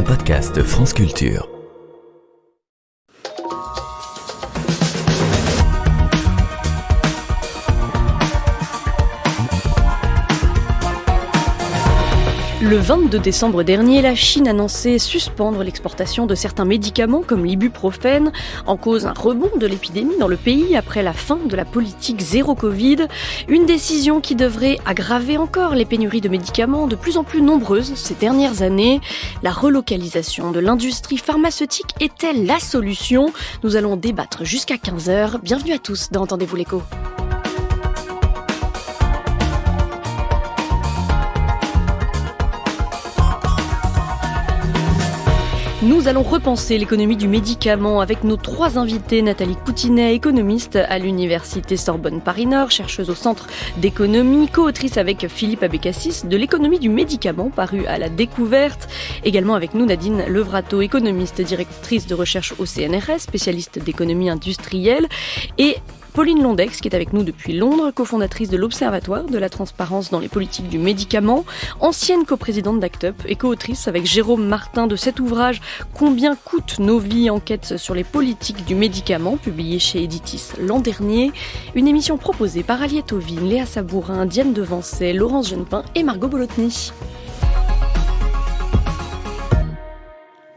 un podcast France Culture. Le 22 décembre dernier, la Chine annonçait suspendre l'exportation de certains médicaments comme l'ibuprofène, en cause un rebond de l'épidémie dans le pays après la fin de la politique zéro Covid. Une décision qui devrait aggraver encore les pénuries de médicaments de plus en plus nombreuses ces dernières années. La relocalisation de l'industrie pharmaceutique est-elle la solution ? Nous allons débattre jusqu'à 15h. Bienvenue à tous dans Entendez-vous l'écho. Nous allons repenser l'économie du médicament avec nos trois invités. Nathalie Coutinet, économiste à l'université Sorbonne Paris-Nord, chercheuse au Centre d'économie, co-autrice avec Philippe Abécassis de l'économie du médicament, paru à la Découverte. Également avec nous Nadine Levrato, économiste, directrice de recherche au CNRS, spécialiste d'économie industrielle, et Pauline Londex, qui est avec nous depuis Londres, cofondatrice de l'Observatoire de la transparence dans les politiques du médicament, ancienne coprésidente d'ACT UP et co-autrice avec Jérôme Martin de cet ouvrage « Combien coûtent nos vies ? Enquête sur les politiques du médicament » publié chez Editis l'an dernier. Une émission proposée par Aliette Ovine, Léa Sabourin, Diane Devancey, Laurence Jeunepin et Margot Bolotny.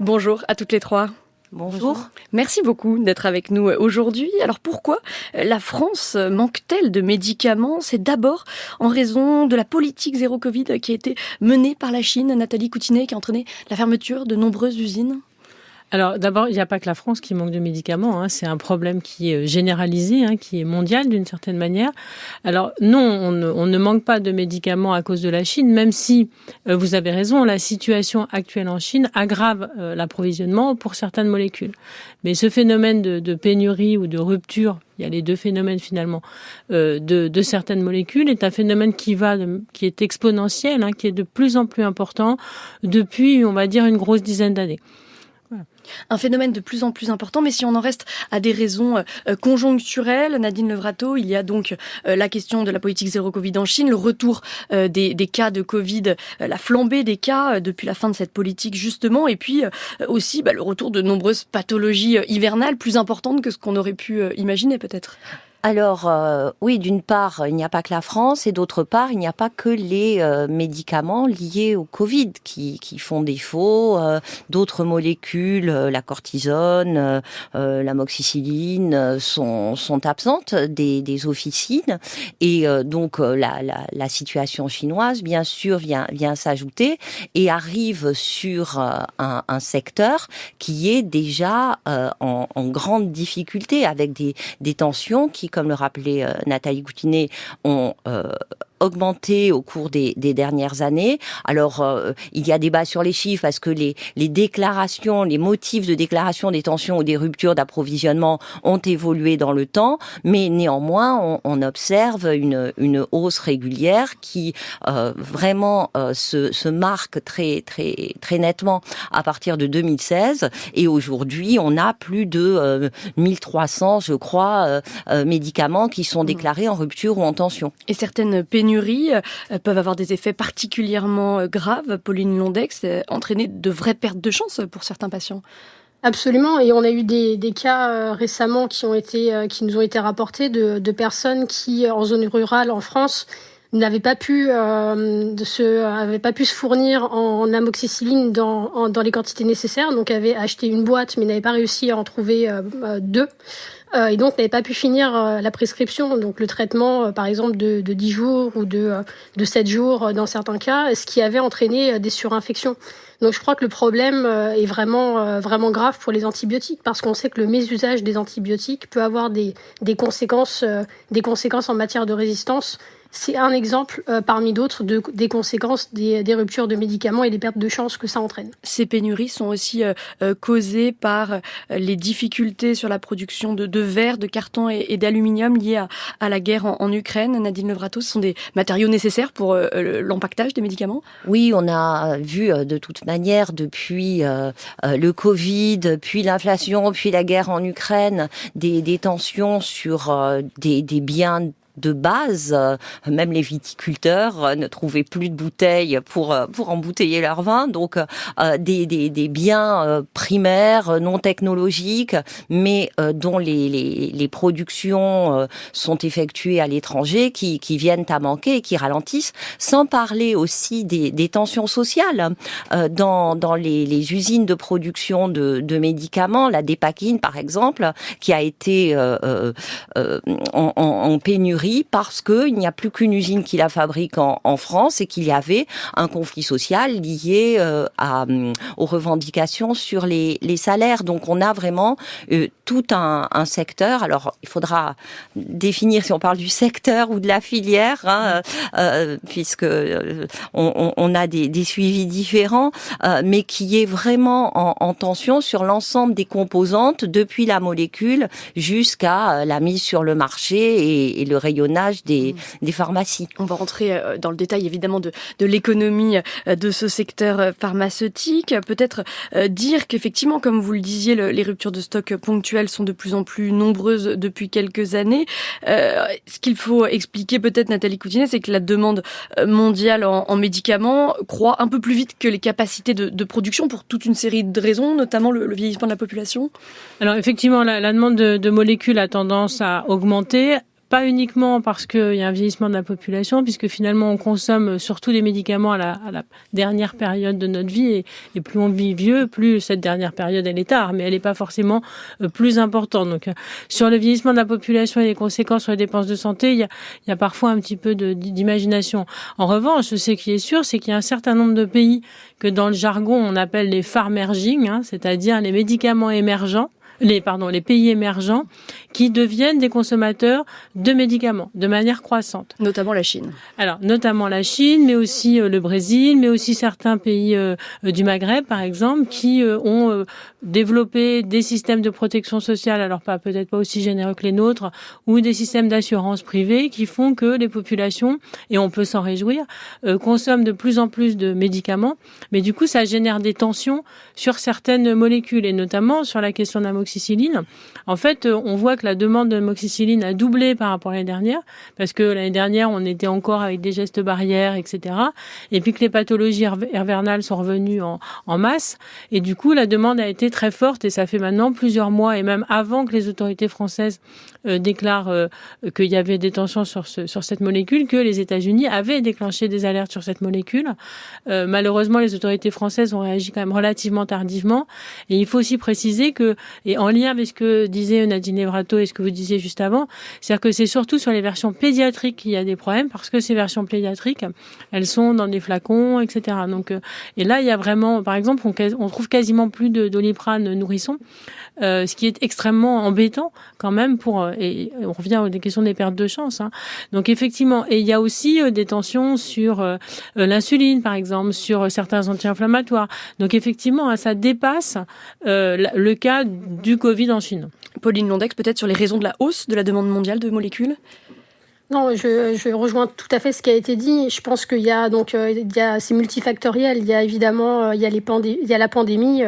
Bonjour à toutes les trois. Bonjour. Merci beaucoup d'être avec nous aujourd'hui. Alors pourquoi la France manque-t-elle de médicaments ? C'est d'abord en raison de la politique zéro Covid qui a été menée par la Chine, Nathalie Coutinet, qui a entraîné la fermeture de nombreuses usines. Alors d'abord, il n'y a pas que la France qui manque de médicaments, c'est un problème qui est généralisé, qui est mondial d'une certaine manière. Alors non, on ne manque pas de médicaments à cause de la Chine, même si, vous avez raison, la situation actuelle en Chine aggrave l'approvisionnement pour certaines molécules. Mais ce phénomène de pénurie ou de rupture, il y a les deux phénomènes finalement, de certaines molécules, est un phénomène qui est exponentiel, qui est de plus en plus important depuis, on va dire, une grosse dizaine d'années. Un phénomène de plus en plus important, mais si on en reste à des raisons conjoncturelles, Nadine Levrato, il y a donc la question de la politique zéro Covid en Chine, le retour des cas de Covid, la flambée des cas depuis la fin de cette politique justement, et puis aussi le retour de nombreuses pathologies hivernales plus importantes que ce qu'on aurait pu imaginer peut-être. Alors, oui, d'une part, il n'y a pas que la France, et d'autre part, il n'y a pas que les médicaments liés au Covid qui font défaut. D'autres molécules, la cortisone, l'amoxicilline, sont absentes des officines. Et donc, la situation chinoise, bien sûr, vient s'ajouter et arrive sur un secteur qui est déjà en grande difficulté, avec des tensions qui, comme le rappelait Nathalie Coutinet, ont augmenté au cours des dernières années. Alors, il y a débat sur les chiffres parce que les déclarations, les motifs de déclaration des tensions ou des ruptures d'approvisionnement ont évolué dans le temps, mais néanmoins, on observe une hausse régulière qui vraiment se marque très, très, très nettement à partir de 2016. Et aujourd'hui, on a plus de 1300, je crois, médicaments qui sont déclarés en rupture ou en tension. Et certaines pénuries peuvent avoir des effets particulièrement graves, Pauline Londex, entraîner de vraies pertes de chance pour certains patients. Absolument, et on a eu des cas récemment qui nous ont été rapportés de personnes qui, en zone rurale en France, n'avaient pas pu se fournir en amoxicilline dans les quantités nécessaires, donc avaient acheté une boîte mais n'avaient pas réussi à en trouver deux. Et donc n'avait pas pu finir la prescription, donc le traitement par exemple de 10 jours ou de 7 jours dans certains cas, ce qui avait entraîné des surinfections. Donc je crois que le problème est vraiment grave pour les antibiotiques, parce qu'on sait que le mésusage des antibiotiques peut avoir des conséquences en matière de résistance. C'est un exemple parmi d'autres des conséquences des ruptures de médicaments et des pertes de chance que ça entraîne. Ces pénuries sont aussi causées par les difficultés sur la production de verre, de carton et d'aluminium liées à la guerre en Ukraine. Nadine Levrato, ce sont des matériaux nécessaires pour l'empaquetage des médicaments ? Oui, on a vu de toute manière depuis le Covid, puis l'inflation, puis la guerre en Ukraine, des tensions sur des biens de base. Même les viticulteurs ne trouvaient plus de bouteilles pour embouteiller leur vin. Donc des biens primaires, non technologiques, mais dont les productions sont effectuées à l'étranger, qui viennent à manquer et qui ralentissent. Sans parler aussi des tensions sociales dans les usines de production de médicaments. La Dépakine, par exemple, qui a été en pénurie parce qu'il n'y a plus qu'une usine qui la fabrique en France et qu'il y avait un conflit social lié aux revendications sur les salaires. Donc on a vraiment tout un secteur. Alors il faudra définir si on parle du secteur ou de la filière, puisque on a des suivis différents, mais qui est vraiment en tension sur l'ensemble des composantes, depuis la molécule jusqu'à la mise sur le marché et le rayonnage des pharmacies. On va rentrer dans le détail évidemment de l'économie de ce secteur pharmaceutique. Peut-être dire qu'effectivement, comme vous le disiez, les ruptures de stock ponctuelles sont de plus en plus nombreuses depuis quelques années. Ce qu'il faut expliquer peut-être, Nathalie Coutinet, c'est que la demande mondiale en médicaments croît un peu plus vite que les capacités de production pour toute une série de raisons, notamment le vieillissement de la population. Alors effectivement, la demande de molécules a tendance à augmenter. Pas uniquement parce qu'il y a un vieillissement de la population, puisque finalement on consomme surtout des médicaments à la dernière période de notre vie, et plus on vit vieux, plus cette dernière période elle est tard, mais elle n'est pas forcément plus importante. Donc sur le vieillissement de la population et les conséquences sur les dépenses de santé, il y a parfois un petit peu d'imagination. En revanche, ce qui est sûr, c'est qu'il y a un certain nombre de pays que dans le jargon on appelle les pharmerging, c'est-à-dire les médicaments émergents, les pays émergents qui deviennent des consommateurs de médicaments de manière croissante. Notamment la Chine. Alors, notamment la Chine, mais aussi le Brésil, mais aussi certains pays du Maghreb, par exemple, qui ont développé des systèmes de protection sociale, alors peut-être pas aussi généreux que les nôtres, ou des systèmes d'assurance privée qui font que les populations, et on peut s'en réjouir, consomment de plus en plus de médicaments, mais du coup, ça génère des tensions sur certaines molécules, et notamment sur la question de l'amoxicilline. En fait, on voit que la demande de l'amoxicilline a doublé par rapport à l'année dernière, parce que l'année dernière, on était encore avec des gestes barrières, etc. Et puis que les pathologies hivernales sont revenues en masse. Et du coup, la demande a été très forte, et ça fait maintenant plusieurs mois, et même avant que les autorités françaises déclarent qu'il y avait des tensions sur cette molécule, que les États-Unis avaient déclenché des alertes sur cette molécule. Malheureusement, les autorités françaises ont réagi quand même relativement tardivement. Et il faut aussi préciser que, et en lien avec ce que disait Nadine Evrato et ce que vous disiez juste avant, c'est-à-dire que c'est surtout sur les versions pédiatriques qu'il y a des problèmes, parce que ces versions pédiatriques, elles sont dans des flacons, etc. Donc, et là, il y a vraiment, par exemple, on trouve quasiment plus de Doliprane nourrisson, ce qui est extrêmement embêtant quand même et on revient aux questions des pertes de chance. Donc effectivement, et il y a aussi des tensions sur l'insuline, par exemple, sur certains anti-inflammatoires. Donc effectivement, ça dépasse le cas du Covid en Chine. Pauline Londex, peut-être sur les raisons de la hausse de la demande mondiale de molécules ? Non, je rejoins tout à fait ce qui a été dit. Je pense qu'il y a c'est multifactoriel. Il y a évidemment il y a la pandémie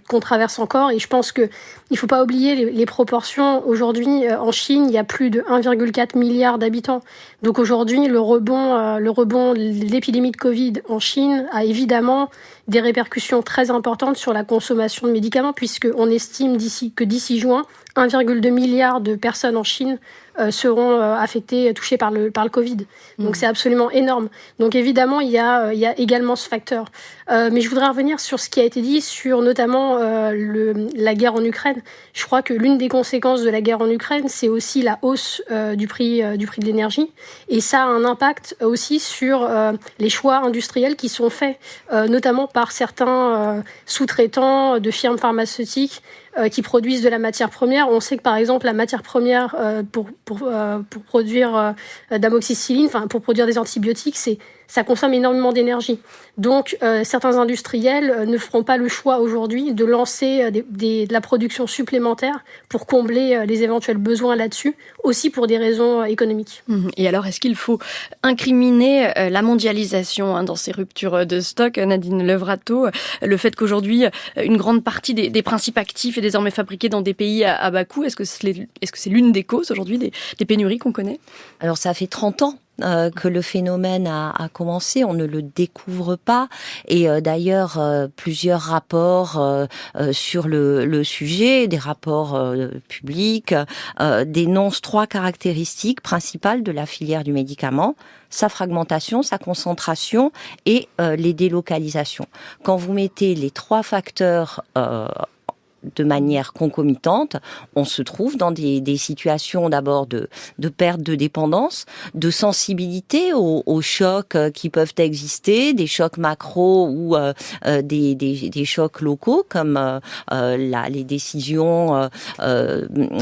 qu'on traverse encore, et je pense que il faut pas oublier les proportions. Aujourd'hui, en Chine, il y a plus de 1,4 milliard d'habitants. Donc aujourd'hui, le rebond de l'épidémie de Covid en Chine a évidemment des répercussions très importantes sur la consommation de médicaments, puisque on estime d'ici juin, 1,2 milliard de personnes en Chine seront touchées par le Covid. Donc c'est absolument énorme. Donc évidemment, il y a également ce facteur. Mais je voudrais revenir sur ce qui a été dit sur notamment la guerre en Ukraine. Je crois que l'une des conséquences de la guerre en Ukraine, c'est aussi la hausse du prix de l'énergie. Et ça a un impact aussi sur les choix industriels qui sont faits, notamment par certains sous-traitants de firmes pharmaceutiques qui produisent de la matière première. On sait que par exemple la matière première pour produire d'amoxicilline, pour produire des antibiotiques, c'est ça consomme énormément d'énergie. Donc, certains industriels ne feront pas le choix aujourd'hui de lancer de la production supplémentaire pour combler les éventuels besoins là-dessus, aussi pour des raisons économiques. Et alors, est-ce qu'il faut incriminer la mondialisation dans ces ruptures de stock, Nadine Levrato, le fait qu'aujourd'hui, une grande partie des principes actifs est désormais fabriquée dans des pays à bas coût? Est-ce que c'est l'une des causes aujourd'hui des pénuries qu'on connaît? Alors ça fait 30 ans que le phénomène a commencé, on ne le découvre pas, et d'ailleurs plusieurs rapports sur le sujet, des rapports publics, dénoncent 3 caractéristiques principales de la filière du médicament: sa fragmentation, sa concentration et les délocalisations. Quand vous mettez les 3 facteurs de manière concomitante, on se trouve dans des situations d'abord de perte de dépendance, de sensibilité aux chocs qui peuvent exister, des chocs macro ou des chocs locaux comme les décisions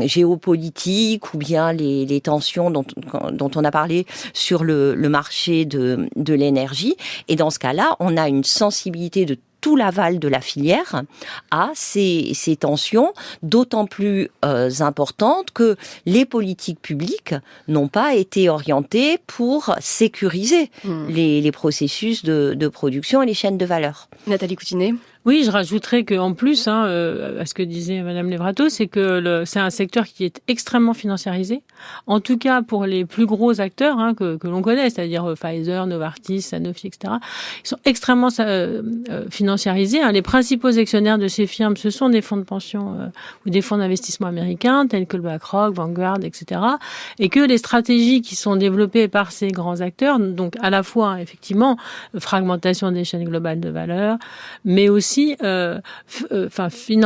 géopolitiques ou bien les tensions dont on a parlé sur le marché de l'énergie. Et dans ce cas-là, on a une sensibilité de tout l'aval de la filière à ces tensions, d'autant plus importantes que les politiques publiques n'ont pas été orientées pour sécuriser les processus de production et les chaînes de valeur. Nathalie Coutinet. Oui, je rajouterais qu'en plus, à ce que disait Madame Levrato, c'est que c'est un secteur qui est extrêmement financiarisé. En tout cas, pour les plus gros acteurs que l'on connaît, c'est-à-dire Pfizer, Novartis, Sanofi, etc. Ils sont extrêmement financiarisés. Les principaux actionnaires de ces firmes, ce sont des fonds de pension ou des fonds d'investissement américains, tels que le BlackRock, Vanguard, etc. Et que les stratégies qui sont développées par ces grands acteurs, donc à la fois, effectivement, fragmentation des chaînes globales de valeur, mais aussi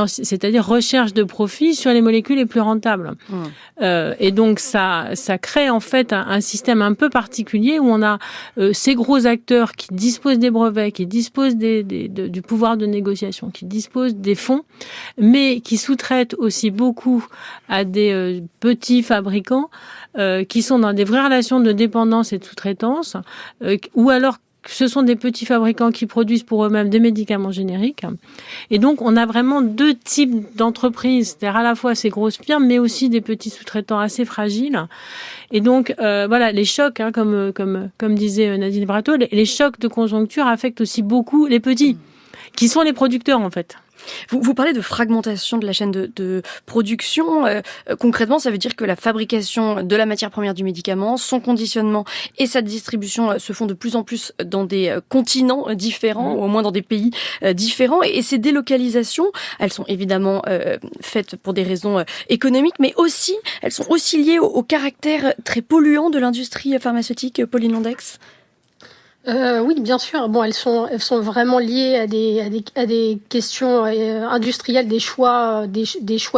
c'est-à-dire recherche de profit sur les molécules les plus rentables. Et donc ça crée en fait un système un peu particulier où on a ces gros acteurs qui disposent des brevets, qui disposent du pouvoir de négociation, qui disposent des fonds, mais qui sous-traitent aussi beaucoup à des petits fabricants qui sont dans des vraies relations de dépendance et de sous-traitance, ou alors ce sont des petits fabricants qui produisent pour eux-mêmes des médicaments génériques. Et donc, on a vraiment 2 types d'entreprises, c'est-à-dire à la fois ces grosses firmes, mais aussi des petits sous-traitants assez fragiles. Et donc, voilà, les chocs, comme disait Nadine Levrato, les chocs de conjoncture affectent aussi beaucoup les petits, qui sont les producteurs, en fait. Vous parlez de fragmentation de la chaîne de production. Concrètement, ça veut dire que la fabrication de la matière première du médicament, son conditionnement et sa distribution se font de plus en plus dans des continents différents, ou au moins dans des pays différents. Et ces délocalisations, elles sont évidemment faites pour des raisons économiques, mais aussi, elles sont aussi liées au caractère très polluant de l'industrie pharmaceutique. Pauline Londex. Oui, bien sûr. Bon, elles sont vraiment liées à des questions industrielles, des choix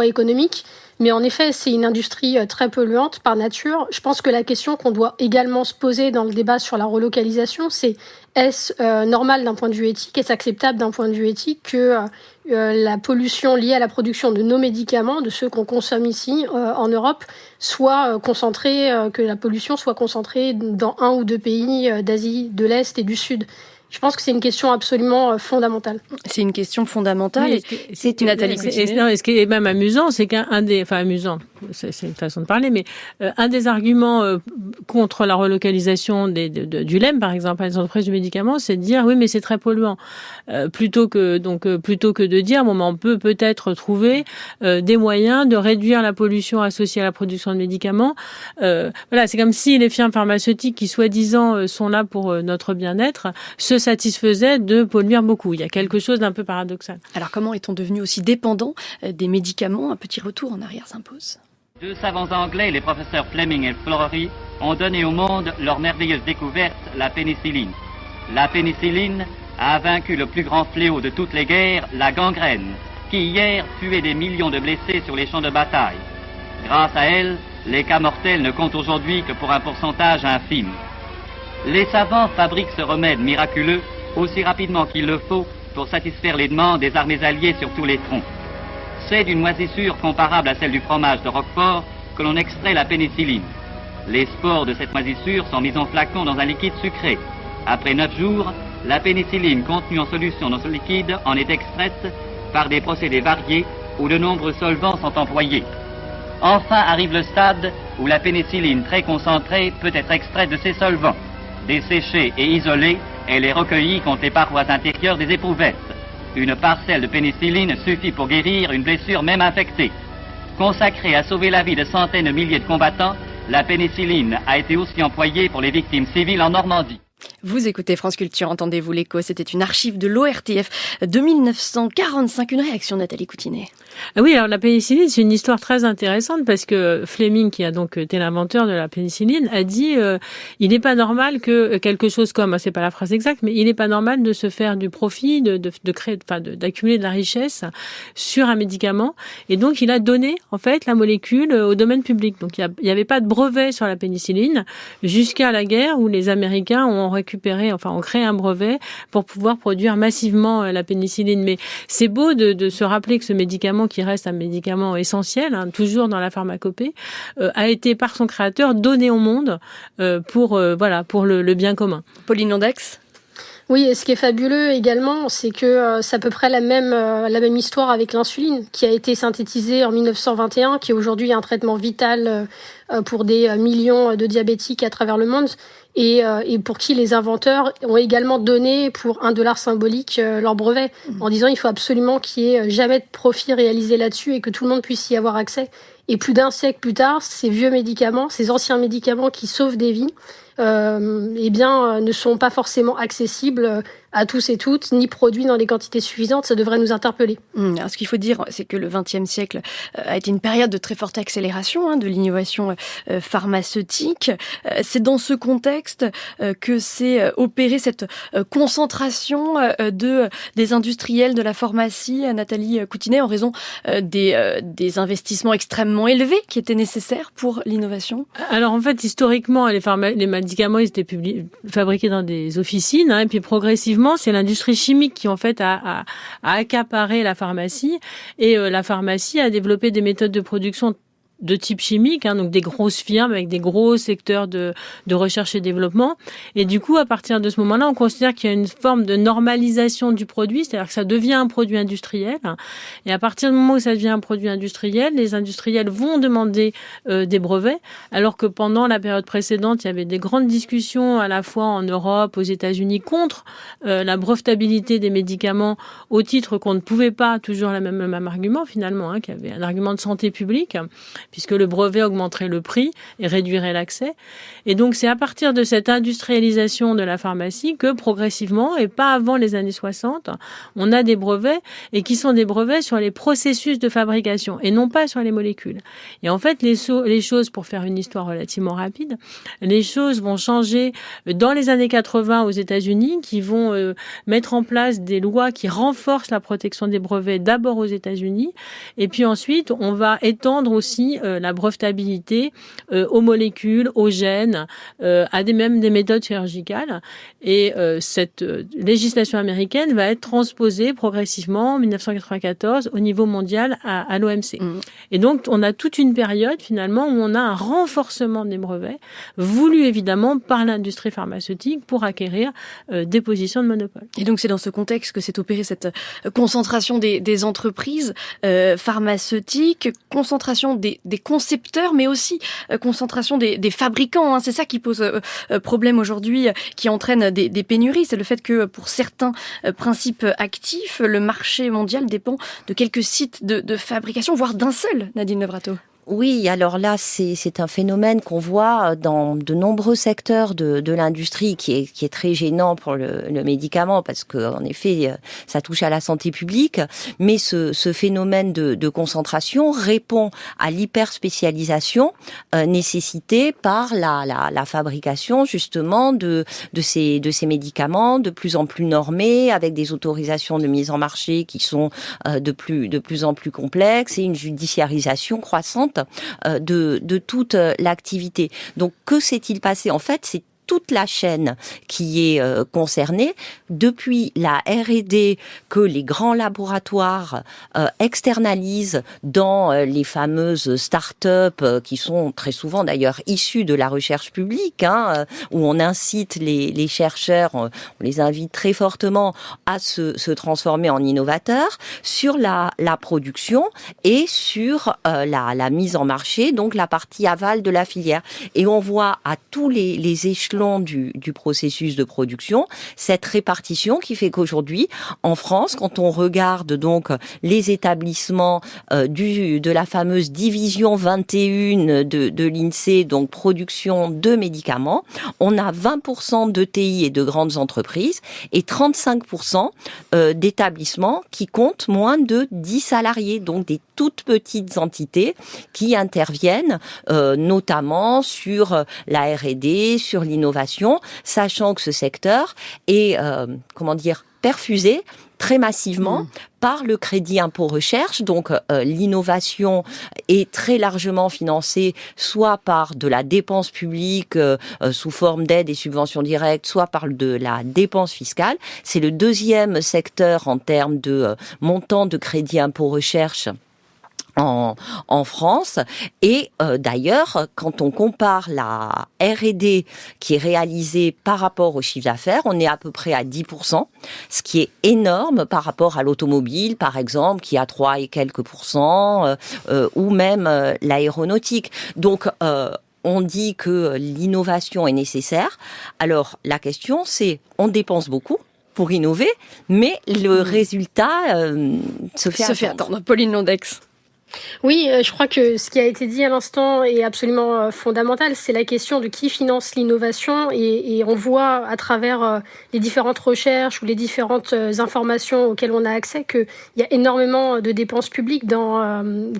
économiques. Mais en effet, c'est une industrie très polluante par nature. Je pense que la question qu'on doit également se poser dans le débat sur la relocalisation, c'est est-ce normal d'un point de vue éthique, est-ce acceptable d'un point de vue éthique que la pollution liée à la production de nos médicaments, de ceux qu'on consomme ici en Europe, soit concentrée, que la pollution soit concentrée dans 1 ou 2 pays d'Asie de l'Est et du Sud. Je pense que c'est une question absolument fondamentale. C'est une question fondamentale. Oui, c'est Nathalie Coutinet. Et ce qui est même amusant, c'est amusant, c'est une façon de parler, mais un des arguments contre la relocalisation du LEM, par exemple, à les entreprises du médicament, c'est de dire oui, mais c'est très polluant. Plutôt que de dire bon, on peut peut-être trouver des moyens de réduire la pollution associée à la production de médicaments. Voilà, c'est comme si les firmes pharmaceutiques qui soi-disant sont là pour notre bien-être se satisfaisaient de polluer beaucoup. Il y a quelque chose d'un peu paradoxal. Alors comment est-on devenu aussi dépendant des médicaments? Un petit retour en arrière s'impose. 2 savants anglais, les professeurs Fleming et Florey, ont donné au monde leur merveilleuse découverte, la pénicilline. La pénicilline a vaincu le plus grand fléau de toutes les guerres, la gangrène, qui hier tuait des millions de blessés sur les champs de bataille. Grâce à elle, les cas mortels ne comptent aujourd'hui que pour un pourcentage infime. Les savants fabriquent ce remède miraculeux aussi rapidement qu'il le faut pour satisfaire les demandes des armées alliées sur tous les fronts. C'est d'une moisissure comparable à celle du fromage de Roquefort que l'on extrait la pénicilline. Les spores de cette moisissure sont mis en flacon dans un liquide sucré. Après 9 jours, la pénicilline contenue en solution dans ce liquide en est extraite par des procédés variés où de nombreux solvants sont employés. Enfin arrive le stade où la pénicilline très concentrée peut être extraite de ces solvants. Desséchée et isolée, elle est recueillie contre les parois intérieures des éprouvettes. Une parcelle de pénicilline suffit pour guérir une blessure même infectée. Consacrée à sauver la vie de centaines de milliers de combattants, la pénicilline a été aussi employée pour les victimes civiles en Normandie. Vous écoutez France Culture, entendez-vous l'écho, c'était une archive de l'ORTF de 1945, une réaction Nathalie Coutinet. Ah oui, alors la pénicilline, c'est une histoire très intéressante parce que Fleming, qui a donc été l'inventeur de la pénicilline, a dit il n'est pas normal que quelque chose comme, c'est pas la phrase exacte, mais il n'est pas normal de se faire du profit, de créer, d'accumuler de la richesse sur un médicament. Et donc il a donné en fait la molécule au domaine public. Donc il n'y avait pas de brevet sur la pénicilline jusqu'à la guerre où les Américains ont créé un brevet pour pouvoir produire massivement la pénicilline. Mais c'est beau de se rappeler que ce médicament, qui reste un médicament essentiel, toujours dans la pharmacopée, a été par son créateur donné au monde pour le bien commun. Pauline Landax. Oui, et ce qui est fabuleux également, c'est que c'est à peu près la même histoire avec l'insuline, qui a été synthétisée en 1921, qui est aujourd'hui un traitement vital pour des millions de diabétiques à travers le monde, et pour qui les inventeurs ont également donné pour $1 symbolique leur brevet, en disant il faut absolument qu'il n'y ait jamais de profit réalisé là-dessus et que tout le monde puisse y avoir accès. Et plus d'un siècle plus tard, ces vieux médicaments, ces anciens médicaments qui sauvent des vies, ne sont pas forcément accessibles à tous et toutes, ni produits dans des quantités suffisantes. Ça devrait nous interpeller. Alors, ce qu'il faut dire, c'est que le XXe siècle a été une période de très forte accélération de l'innovation pharmaceutique. C'est dans ce contexte que s'est opérée cette concentration des industriels de la pharmacie, Nathalie Coutinet, en raison des investissements extrêmement élevés qui étaient nécessaires pour l'innovation. Alors en fait, historiquement, les médicaments ils étaient fabriqués dans des officines, et puis progressivement, c'est l'industrie chimique qui en fait a accaparé la pharmacie, et la pharmacie a développé des méthodes de production de type chimique, donc des grosses firmes avec des gros secteurs de recherche et développement. Et du coup, à partir de ce moment-là, on considère qu'il y a une forme de normalisation du produit, c'est-à-dire que ça devient un produit industriel. Et à partir du moment où ça devient un produit industriel, les industriels vont demander des brevets, alors que pendant la période précédente, il y avait des grandes discussions à la fois en Europe, aux États-Unis, contre la brevetabilité des médicaments au titre qu'on ne pouvait pas, toujours le même argument finalement, qui avait un argument de santé publique, puisque le brevet augmenterait le prix et réduirait l'accès. Et donc, c'est à partir de cette industrialisation de la pharmacie que, progressivement, et pas avant les années 60, on a des brevets, et qui sont des brevets sur les processus de fabrication, et non pas sur les molécules. Et en fait, les choses, pour faire une histoire relativement rapide, les choses vont changer dans les années 80 aux États-Unis, qui vont mettre en place des lois qui renforcent la protection des brevets, d'abord aux États-Unis, et puis ensuite, on va étendre aussi la brevetabilité aux molécules, aux gènes, à même des méthodes chirurgicales. Et cette législation américaine va être transposée progressivement en 1994 au niveau mondial à l'OMC. Et donc, on a toute une période finalement où on a un renforcement des brevets, voulu évidemment par l'industrie pharmaceutique pour acquérir des positions de monopole. Et donc, c'est dans ce contexte que s'est opérée cette concentration des entreprises pharmaceutiques, concentration des concepteurs, mais aussi concentration des fabricants. C'est ça qui pose problème aujourd'hui, qui entraîne des pénuries. C'est le fait que pour certains principes actifs, le marché mondial dépend de quelques sites de fabrication, voire d'un seul, Nadine Levrato. Oui, alors là, c'est un phénomène qu'on voit dans de nombreux secteurs de l'industrie qui est très gênant pour le médicament parce que en effet, ça touche à la santé publique. Mais ce phénomène de concentration répond à l'hyperspécialisation nécessitée par la fabrication justement de ces médicaments de plus en plus normés, avec des autorisations de mise en marché qui sont de plus en plus complexes et une judiciarisation croissante de toute l'activité. Donc, que s'est-il passé ? En fait, c'est toute la chaîne qui est concernée, depuis la R&D que les grands laboratoires externalisent dans les fameuses start-up qui sont très souvent d'ailleurs issues de la recherche publique, où on incite les chercheurs, on les invite très fortement à se transformer en innovateurs, sur la production et sur la mise en marché, donc la partie aval de la filière. Et on voit à tous les échelons du processus de production cette répartition qui fait qu'aujourd'hui, en France, quand on regarde donc les établissements de la fameuse division 21 de l'INSEE, donc production de médicaments, on a 20% d'ETI et de grandes entreprises et 35% d'établissements qui comptent moins de 10 salariés, donc des toutes petites entités qui interviennent notamment sur la R&D, sur l'innovation, sachant que ce secteur est, perfusé très massivement par le crédit impôt recherche. Donc l'innovation est très largement financée soit par de la dépense publique sous forme d'aide et subventions directes, soit par de la dépense fiscale. C'est le deuxième secteur en termes de montant de crédit impôt recherche en France. Et d'ailleurs, quand on compare la R&D qui est réalisée par rapport au chiffre d'affaires, on est à peu près à 10%, ce qui est énorme par rapport à l'automobile, par exemple, qui a 3 et quelques pourcents, ou même l'aéronautique. Donc, on dit que l'innovation est nécessaire. Alors, la question, c'est, on dépense beaucoup pour innover, mais le résultat se fait attendre. Pauline Londex. Oui, je crois que ce qui a été dit à l'instant est absolument fondamental. C'est la question de qui finance l'innovation et on voit à travers les différentes recherches ou les différentes informations auxquelles on a accès qu'il y a énormément de dépenses publiques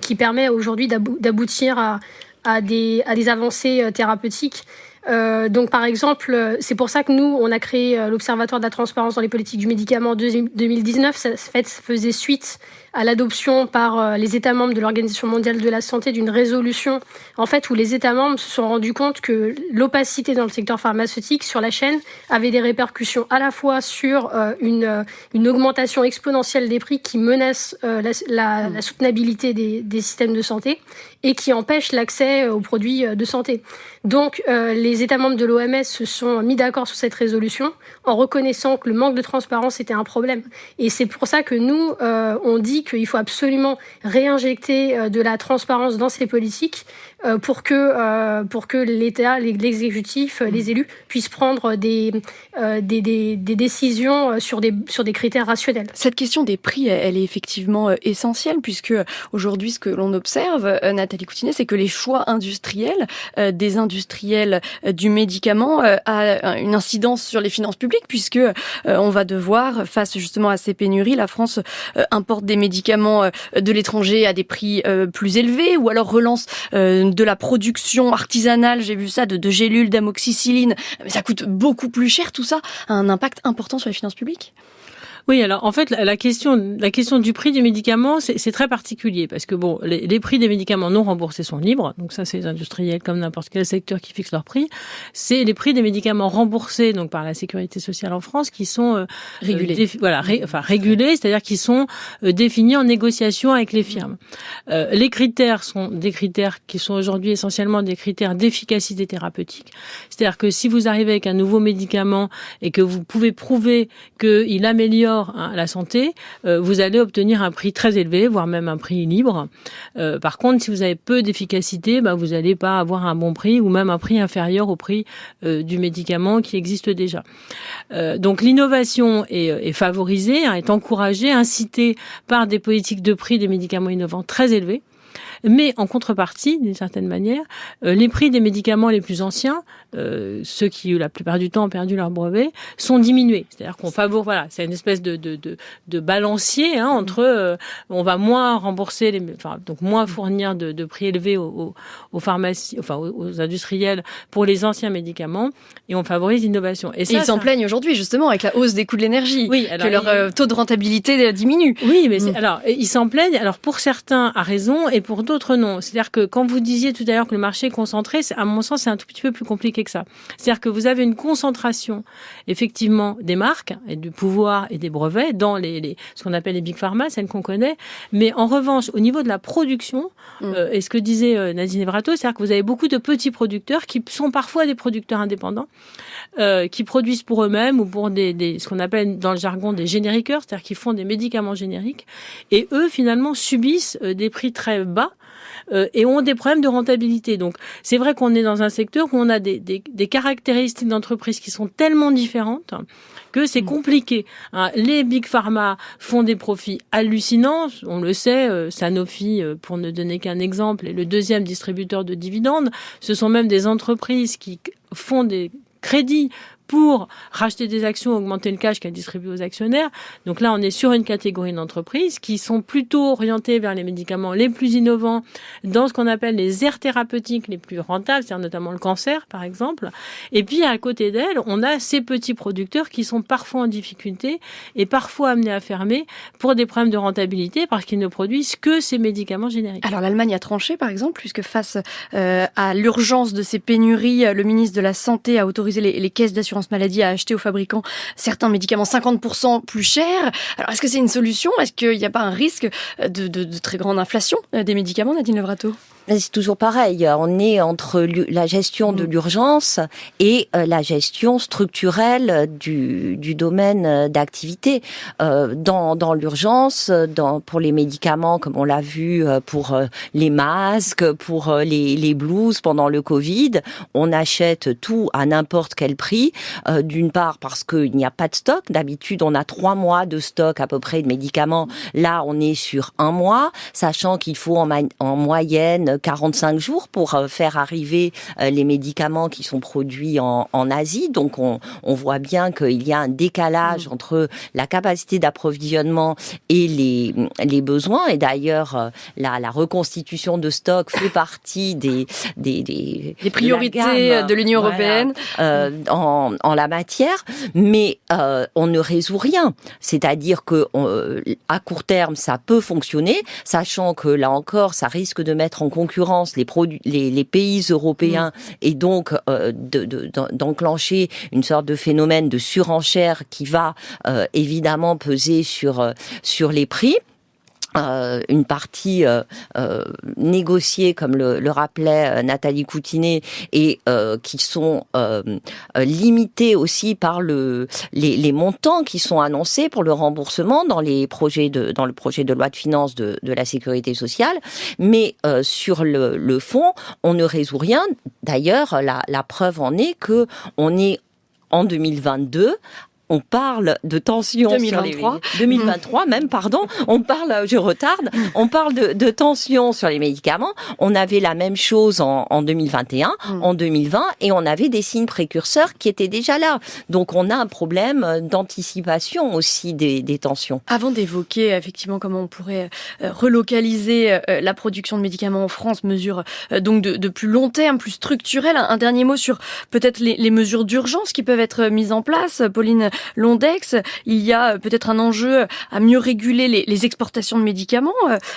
qui permet aujourd'hui d'aboutir à des avancées thérapeutiques. Donc par exemple, c'est pour ça que nous, on a créé l'Observatoire de la transparence dans les politiques du médicament en 2019. Ça faisait suite à l'adoption par les États membres de l'Organisation mondiale de la santé d'une résolution, en fait, où les États membres se sont rendus compte que l'opacité dans le secteur pharmaceutique sur la chaîne avait des répercussions à la fois sur une augmentation exponentielle des prix qui menace la soutenabilité des systèmes de santé et qui empêche l'accès aux produits de santé. Donc, les États membres de l'OMS se sont mis d'accord sur cette résolution en reconnaissant que le manque de transparence était un problème. Et c'est pour ça que nous, on dit qu'il faut absolument réinjecter de la transparence dans ces politiques pour que l'État, l'exécutif, les élus puissent prendre des décisions sur des critères rationnels. Cette question des prix, elle est effectivement essentielle puisque aujourd'hui, ce que l'on observe, Nathalie Coutinet, c'est que les choix industriels des industriels du médicament a une incidence sur les finances publiques puisque on va devoir, face justement à ces pénuries, la France importe des médicaments de l'étranger à des prix plus élevés ou alors relance de la production artisanale, j'ai vu ça, de gélules d'amoxicilline, mais ça coûte beaucoup plus cher, tout ça a un impact important sur les finances publiques. Oui, alors en fait, la question du prix du médicament, c'est très particulier parce que bon, les prix des médicaments non remboursés sont libres, donc ça c'est les industriels comme n'importe quel secteur qui fixe leur prix. C'est les prix des médicaments remboursés donc par la sécurité sociale en France qui sont régulés, régulés, c'est-à-dire qui sont définis en négociation avec les firmes. Les critères sont des critères qui sont aujourd'hui essentiellement des critères d'efficacité thérapeutique, c'est-à-dire que si vous arrivez avec un nouveau médicament et que vous pouvez prouver qu'il améliore la santé, vous allez obtenir un prix très élevé, voire même un prix libre. Par contre, si vous avez peu d'efficacité, vous n'allez pas avoir un bon prix ou même un prix inférieur au prix du médicament qui existe déjà. Donc l'innovation est favorisée, est encouragée, incitée par des politiques de prix des médicaments innovants très élevés. Mais en contrepartie, d'une certaine manière, les prix des médicaments les plus anciens, ceux qui la plupart du temps ont perdu leur brevet, sont diminués. C'est-à-dire qu'on favorise, voilà, c'est une espèce de balancier entre on va moins rembourser donc moins fournir de prix élevés aux pharmacies, aux industriels pour les anciens médicaments, et on favorise l'innovation. Et ils s'en plaignent aujourd'hui justement avec la hausse des coûts de l'énergie, oui, alors, que leur taux de rentabilité diminue. Oui, mais alors ils s'en plaignent. Alors pour certains à raison et pour d'autres, non. C'est-à-dire que quand vous disiez tout à l'heure que le marché est concentré, à mon sens, c'est un tout petit peu plus compliqué que ça. C'est-à-dire que vous avez une concentration, effectivement, des marques et du pouvoir et des brevets dans ce qu'on appelle les big pharma, celles qu'on connaît. Mais en revanche, au niveau de la production, et ce que disait Nadine Evrato, c'est-à-dire que vous avez beaucoup de petits producteurs qui sont parfois des producteurs indépendants, qui produisent pour eux-mêmes ou pour ce qu'on appelle dans le jargon des génériqueurs, c'est-à-dire qui font des médicaments génériques. Et eux, finalement, subissent des prix très bas et ont des problèmes de rentabilité. Donc, c'est vrai qu'on est dans un secteur où on a des caractéristiques d'entreprise qui sont tellement différentes que c'est compliqué. Les big pharma font des profits hallucinants. On le sait, Sanofi, pour ne donner qu'un exemple, est le deuxième distributeur de dividendes. Ce sont même des entreprises qui font des crédits pour racheter des actions, augmenter le cash qu'elle distribue aux actionnaires. Donc là, on est sur une catégorie d'entreprises qui sont plutôt orientées vers les médicaments les plus innovants dans ce qu'on appelle les aires thérapeutiques les plus rentables, c'est-à-dire notamment le cancer, par exemple. Et puis, à côté d'elles, on a ces petits producteurs qui sont parfois en difficulté et parfois amenés à fermer pour des problèmes de rentabilité parce qu'ils ne produisent que ces médicaments génériques. Alors, l'Allemagne a tranché, par exemple, puisque face à l'urgence de ces pénuries, le ministre de la Santé a autorisé les caisses d'assurance maladie à acheter aux fabricants certains médicaments 50% plus chers. Alors, est-ce que c'est une solution ? Est-ce qu'il n'y a pas un risque de très grande inflation des médicaments, Nadine Levrato ? C'est toujours pareil. On est entre la gestion de l'urgence et la gestion structurelle du domaine d'activité. Dans l'urgence, pour les médicaments, comme on l'a vu pour les masques, pour les blouses pendant le Covid, on achète tout à n'importe quel prix. D'une part parce qu'il n'y a pas de stock. D'habitude, on a 3 mois de stock à peu près de médicaments. Là, on est sur 1 mois, sachant qu'il faut en moyenne 45 jours pour faire arriver les médicaments qui sont produits en Asie. Donc, on voit bien qu'il y a un décalage entre la capacité d'approvisionnement et les besoins. Et d'ailleurs, la reconstitution de stock fait partie des priorités de l'Union européenne en la matière. Mais on ne résout rien. C'est-à-dire que à court terme, ça peut fonctionner, sachant que là encore, ça risque de mettre en concurrence les pays européens et donc d'enclencher une sorte de phénomène de surenchère qui va évidemment peser sur les prix. Une partie négociée, comme le rappelait Nathalie Coutinet, et qui sont limitées aussi par les montants qui sont annoncés pour le remboursement dans le projet de loi de finances de la sécurité sociale. Mais sur le fond, on ne résout rien. D'ailleurs, la preuve en est que on est en 2022. On parle de tension 2023. sur les 2023 même, pardon. On parle de tension sur les médicaments. On avait la même chose en 2021, en 2020, et on avait des signes précurseurs qui étaient déjà là. Donc on a un problème d'anticipation aussi des tensions. Avant d'évoquer effectivement comment on pourrait relocaliser la production de médicaments en France, mesure donc de plus long terme, plus structurelle, un dernier mot sur peut-être les mesures d'urgence qui peuvent être mises en place. Pauline Londex, il y a peut-être un enjeu à mieux réguler les exportations de médicaments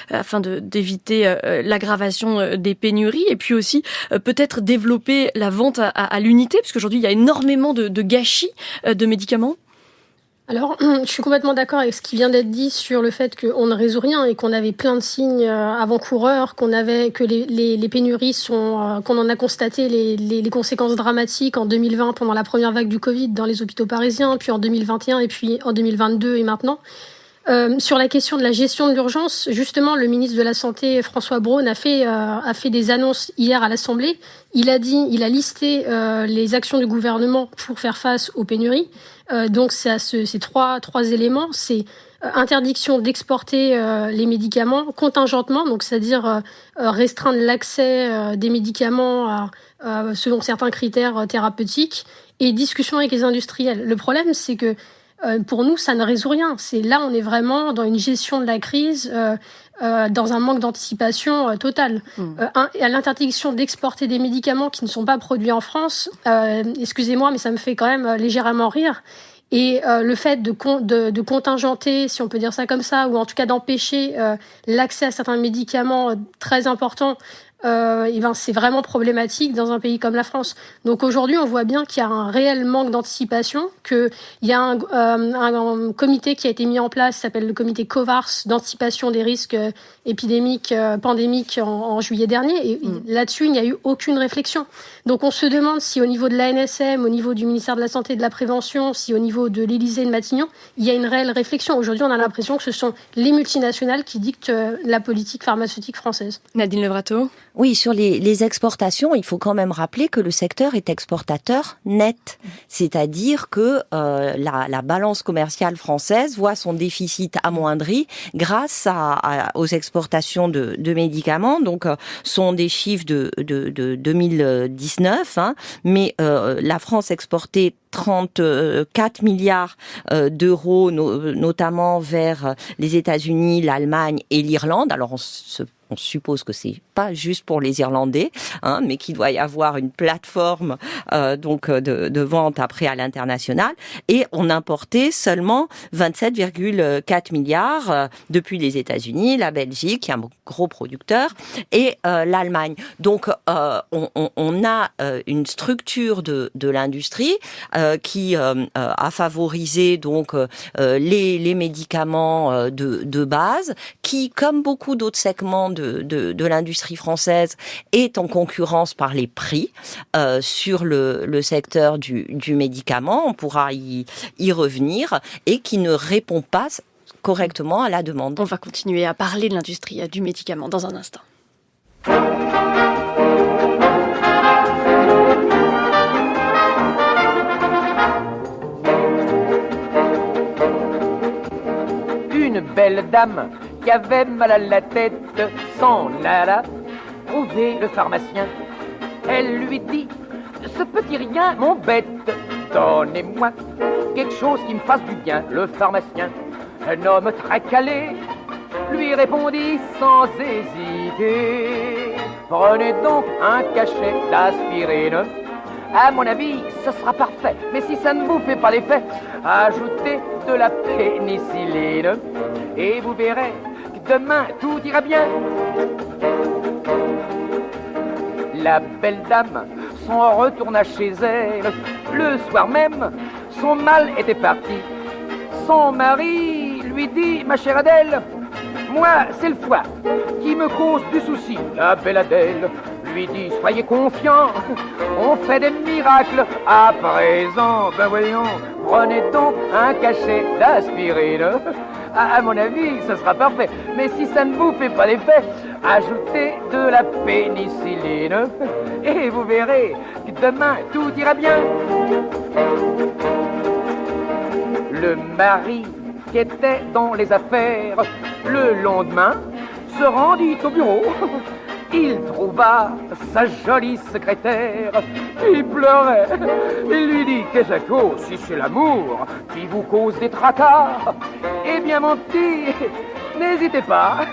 afin d'éviter l'aggravation des pénuries, et puis aussi peut-être développer la vente à l'unité, parce qu'aujourd'hui il y a énormément de gâchis de médicaments. Alors, je suis complètement d'accord avec ce qui vient d'être dit sur le fait qu'on ne résout rien et qu'on avait plein de signes avant-coureurs, que les pénuries qu'on en a constaté les conséquences dramatiques en 2020 pendant la première vague du Covid dans les hôpitaux parisiens, puis en 2021 et puis en 2022 et maintenant. Sur la question de la gestion de l'urgence, justement, le ministre de la Santé, François Braun, a fait des annonces hier à l'Assemblée. Il a listé les actions du gouvernement pour faire face aux pénuries. Donc, c'est ces trois éléments. C'est interdiction d'exporter les médicaments, contingentement, donc c'est-à-dire restreindre l'accès des médicaments selon certains critères thérapeutiques, et discussion avec les industriels. Le problème, c'est que pour nous, ça ne résout rien. Là, on est vraiment dans une gestion de la crise, dans un manque d'anticipation total. À l'interdiction d'exporter des médicaments qui ne sont pas produits en France, excusez-moi, mais ça me fait quand même légèrement rire. Et le fait de contingenter, si on peut dire ça comme ça, ou en tout cas d'empêcher l'accès à certains médicaments très importants, c'est vraiment problématique dans un pays comme la France. Donc aujourd'hui, on voit bien qu'il y a un réel manque d'anticipation, qu'il y a un comité qui a été mis en place, qui s'appelle le comité COVARS, d'anticipation des risques épidémiques, pandémiques en juillet dernier. Et là-dessus, il n'y a eu aucune réflexion. Donc on se demande si au niveau de l'ANSM, au niveau du ministère de la Santé et de la Prévention, si au niveau de l'Élysée et de Matignon, il y a une réelle réflexion. Aujourd'hui, on a l'impression que ce sont les multinationales qui dictent la politique pharmaceutique française. Nadine Levrato. Oui, sur les exportations, il faut quand même rappeler que le secteur est exportateur net. C'est-à-dire que la balance commerciale française voit son déficit amoindri grâce aux exportations de médicaments. Donc, sont des chiffres de 2019, mais la France exportait 34 milliards d'euros, notamment vers les États-Unis, l'Allemagne et l'Irlande. Alors, on suppose que c'est pas juste pour les Irlandais, mais qu'il doit y avoir une plateforme de vente après à l'international. Et on importait seulement 27,4 milliards depuis les États-Unis, la Belgique, qui est un gros producteur, et l'Allemagne. Donc on a une structure de l'industrie qui a favorisé donc les médicaments de base, qui, comme beaucoup d'autres segments de l'industrie française, est en concurrence par les prix sur le secteur du médicament. On pourra y revenir, et qui ne répond pas correctement à la demande. On va continuer à parler de l'industrie du médicament dans un instant. Une belle dame qui avait mal à la tête s'en alla trouver le pharmacien. Elle lui dit: ce petit rien m'embête, donnez-moi quelque chose qui me fasse du bien. Le pharmacien, un homme très calé, lui répondit sans hésiter: prenez donc un cachet d'aspirine. À mon avis, ce sera parfait. Mais si ça ne vous fait pas l'effet, ajoutez de la pénicilline. Et vous verrez que demain, tout ira bien. La belle dame s'en retourna chez elle. Le soir même, son mal était parti. Son mari lui dit: ma chère Adèle, moi, c'est le foie qui me cause du souci. La belle Adèle lui dit: soyez confiant, on fait des miracles à présent. Ben voyons, prenez donc un cachet d'aspirine. À mon avis, ce sera parfait. Mais si ça ne vous fait pas l'effet, ajoutez de la pénicilline. Et vous verrez que demain, tout ira bien. Le mari qui était dans les affaires, le lendemain, se rendit au bureau. Il trouva sa jolie secrétaire qui pleurait. Il lui dit: qu'est-ce que cause, si c'est l'amour qui vous cause des tracas? Eh bien mon petit, n'hésitez pas.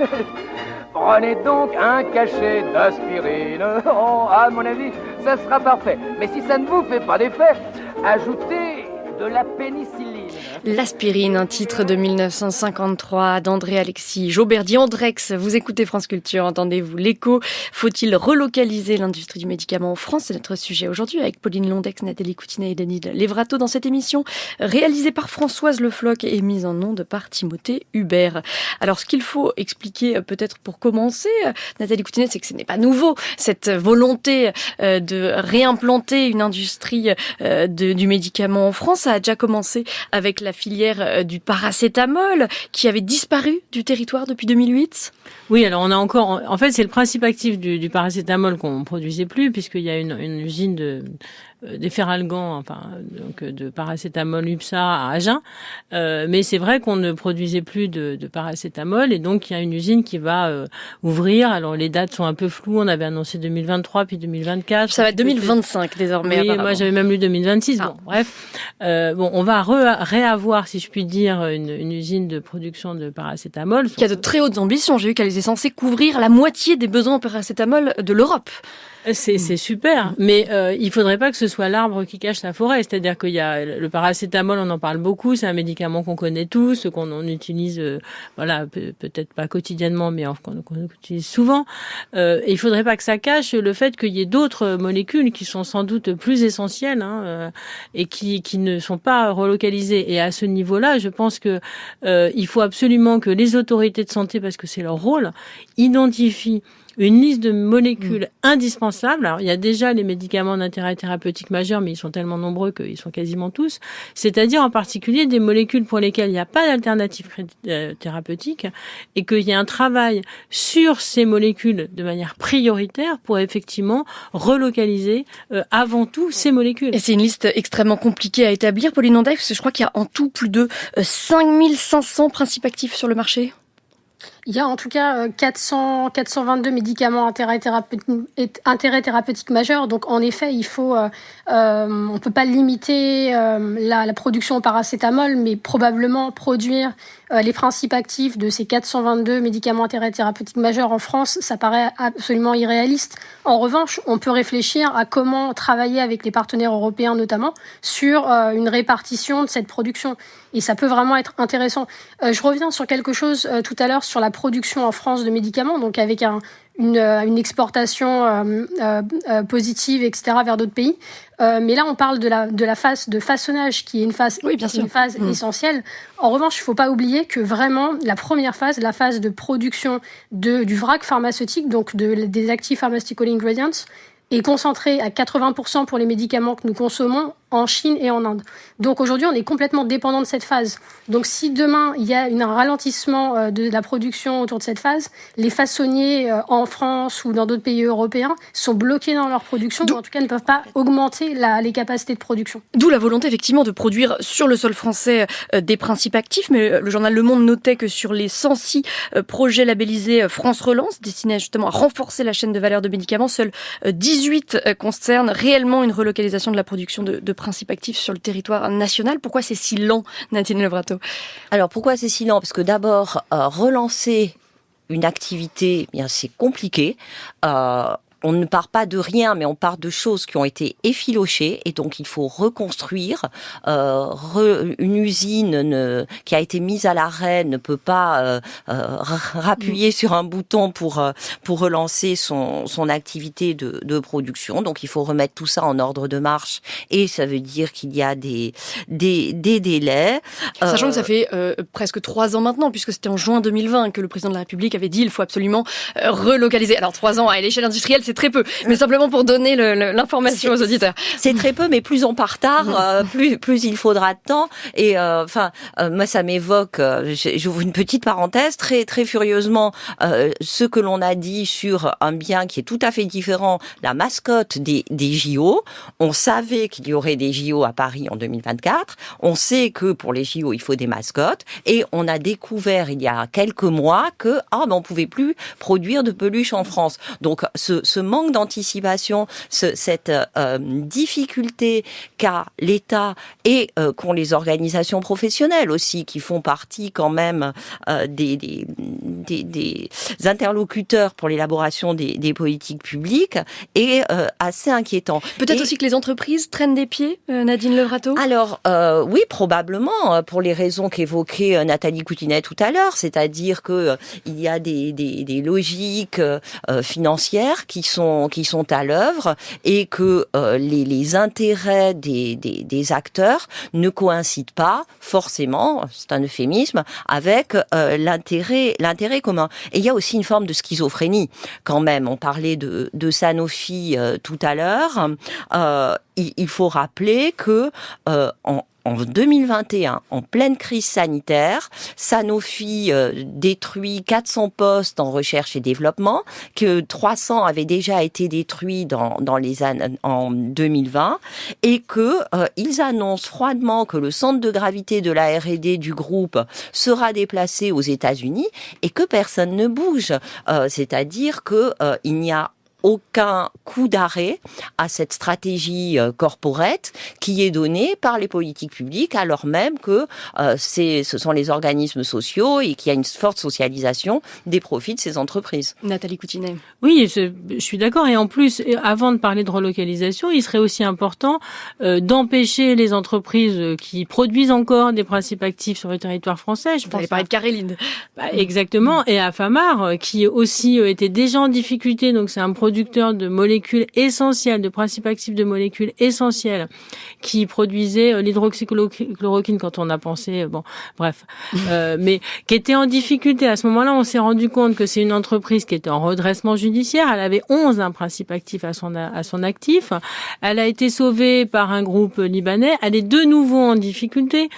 Prenez donc un cachet d'aspirine. Oh, à mon avis, ça sera parfait. Mais si ça ne vous fait pas d'effet, ajoutez de la pénicilline. L'aspirine, un titre de 1953 d'André Alexis Jauberdy. Andrex, vous écoutez France Culture, entendez-vous l'écho? Faut-il relocaliser l'industrie du médicament en France? C'est notre sujet aujourd'hui avec Pauline Londex, Nathalie Coutinet et Denis Levrato dans cette émission réalisée par Françoise Le Floch et mise en onde par Timothée Hubert. Alors ce qu'il faut expliquer peut-être pour commencer, Nathalie Coutinet, c'est que ce n'est pas nouveau, cette volonté de réimplanter une industrie du médicament en France. Ça a déjà commencé avec la filière du paracétamol qui avait disparu du territoire depuis 2008. Oui, alors on a encore... En fait, c'est le principe actif du paracétamol qu'on ne produisait plus, puisqu'il y a une usine d'Efferalgan, enfin, donc de paracétamol UPSA à Agen. Mais c'est vrai qu'on ne produisait plus de paracétamol, et donc il y a une usine qui va ouvrir. Alors les dates sont un peu floues, on avait annoncé 2023 puis 2024. Ça va être 2025 désormais. Oui, moi j'avais même lu 2026. Bon, bref. On va réavoir, si je puis dire, une usine de production de paracétamol. Qui a de très hautes ambitions. J'ai vu qu'elle était censée couvrir la moitié des besoins en paracétamol de l'Europe. C'est super, mais il faudrait pas que ce soit l'arbre qui cache la forêt. C'est-à-dire qu'il y a le paracétamol, on en parle beaucoup, c'est un médicament qu'on connaît tous, qu'on utilise, peut-être pas quotidiennement, mais qu'on utilise souvent. Et il faudrait pas que ça cache le fait qu'il y ait d'autres molécules qui sont sans doute plus essentielles, et qui ne sont pas relocalisées. Et à ce niveau-là, je pense que il faut absolument que les autorités de santé, parce que c'est leur rôle, identifient une liste de molécules indispensables. Alors, il y a déjà les médicaments d'intérêt thérapeutique majeur, mais ils sont tellement nombreux qu'ils sont quasiment tous. C'est-à-dire, en particulier, des molécules pour lesquelles il n'y a pas d'alternative thérapeutique et qu'il y ait un travail sur ces molécules de manière prioritaire pour effectivement relocaliser avant tout ces molécules. Et c'est une liste extrêmement compliquée à établir, Pauline Handaï, parce que je crois qu'il y a en tout plus de 5500 principes actifs sur le marché. Il y a en tout cas 422 médicaments intérêt thérapeutique majeur. Donc en effet, il faut, on peut pas limiter la production au paracétamol, mais probablement produire les principes actifs de ces 422 médicaments intérêt thérapeutique majeur en France, ça paraît absolument irréaliste. En revanche, on peut réfléchir à comment travailler avec les partenaires européens notamment sur une répartition de cette production. Et ça peut vraiment être intéressant. Je reviens sur quelque chose tout à l'heure sur la production en France de médicaments, donc avec une exportation positive, etc., vers d'autres pays. Mais là, on parle de la phase de façonnage, qui est une phase, essentielle. En revanche, il ne faut pas oublier que vraiment, la première phase, la phase de production du vrac pharmaceutique, donc des active pharmaceutical ingredients, est concentrée à 80% pour les médicaments que nous consommons en Chine et en Inde. Donc aujourd'hui, on est complètement dépendant de cette phase. Donc si demain, il y a un ralentissement de la production autour de cette phase, les façonniers en France ou dans d'autres pays européens sont bloqués dans leur production, ou en tout cas ne peuvent pas augmenter les capacités de production. D'où la volonté effectivement de produire sur le sol français des principes actifs, mais le journal Le Monde notait que sur les 106 projets labellisés France Relance, destinés justement à renforcer la chaîne de valeur de médicaments, seuls 18 concernent réellement une relocalisation de la production de principes actifs sur le territoire national. Pourquoi c'est si lent, Nadine Levrato ? Alors pourquoi c'est si lent ? Parce que d'abord, relancer une activité, bien c'est compliqué. On ne part pas de rien, mais on part de choses qui ont été effilochées, et donc il faut reconstruire. Une usine qui a été mise à l'arrêt ne peut pas rappuyer sur un bouton pour relancer son activité de production. Donc il faut remettre tout ça en ordre de marche, et ça veut dire qu'il y a des délais. Sachant que ça fait presque 3 ans maintenant, puisque c'était en juin 2020 que le président de la République avait dit il faut absolument relocaliser. Alors 3 ans à l'échelle industrielle, c'est très peu, mais simplement pour donner l'information aux auditeurs. C'est très peu, mais plus on part tard, plus il faudra de temps. Et moi, ça m'évoque, j'ouvre une petite parenthèse, très très furieusement, ce que l'on a dit sur un bien qui est tout à fait différent, la mascotte des JO. On savait qu'il y aurait des JO à Paris en 2024. On sait que pour les JO, il faut des mascottes. Et on a découvert il y a quelques mois que on pouvait plus produire de peluches en France. Donc ce manque d'anticipation, cette difficulté qu'a l'État et qu'ont les organisations professionnelles aussi, qui font partie quand même des interlocuteurs pour l'élaboration des politiques publiques, est assez inquiétant. Peut-être aussi que les entreprises traînent des pieds, Nadine Levrato ? Alors, oui, probablement, pour les raisons qu'évoquait Nathalie Coutinet tout à l'heure, c'est-à-dire que il y a des logiques financières qui sont à l'œuvre, et que les intérêts des acteurs ne coïncident pas forcément, c'est un euphémisme, avec l'intérêt commun. Et il y a aussi une forme de schizophrénie quand même. On parlait de Sanofi tout à l'heure. Il faut rappeler que en 2021, en pleine crise sanitaire, Sanofi détruit 400 postes en recherche et développement, que 300 avaient déjà été détruits dans les années en 2020, et que ils annoncent froidement que le centre de gravité de la R&D du groupe sera déplacé aux États-Unis, et que personne ne bouge. C'est-à-dire que il n'y a aucun coup d'arrêt à cette stratégie corporate qui est donnée par les politiques publiques, alors même que ce sont les organismes sociaux et qu'il y a une forte socialisation des profits de ces entreprises. Nathalie Coutinet. Oui, je suis d'accord. Et en plus, avant de parler de relocalisation, il serait aussi important d'empêcher les entreprises qui produisent encore des principes actifs sur le territoire français. Je pense parler de Carélinde. Exactement. Et à Famar, qui aussi était déjà en difficulté. Donc, c'est un producteur de molécules essentielles, de principes actifs de molécules essentielles, qui produisait l'hydroxychloroquine quand on a pensé, mais qui était en difficulté. À ce moment-là, on s'est rendu compte que c'est une entreprise qui était en redressement judiciaire. Elle avait 11 principes actifs à son actif. Elle a été sauvée par un groupe libanais. Elle est de nouveau en difficulté.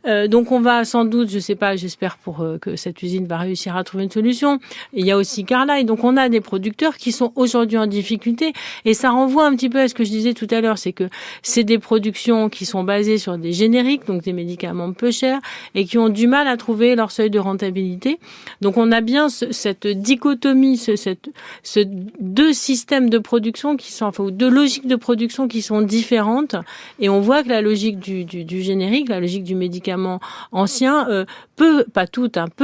Donc, on va sans doute, je sais pas, j'espère que cette usine va réussir à trouver une solution. Il y a aussi Carlyle. Donc, on a des producteurs qui sont aujourd'hui en difficulté. Et ça renvoie un petit peu à ce que je disais tout à l'heure, c'est que c'est des productions qui sont basées sur des génériques, donc des médicaments peu chers, et qui ont du mal à trouver leur seuil de rentabilité. Donc, on a bien cette dichotomie, ce deux systèmes de production ou deux logiques de production qui sont différentes. Et on voit que la logique du générique, la logique du médicament ancien, peut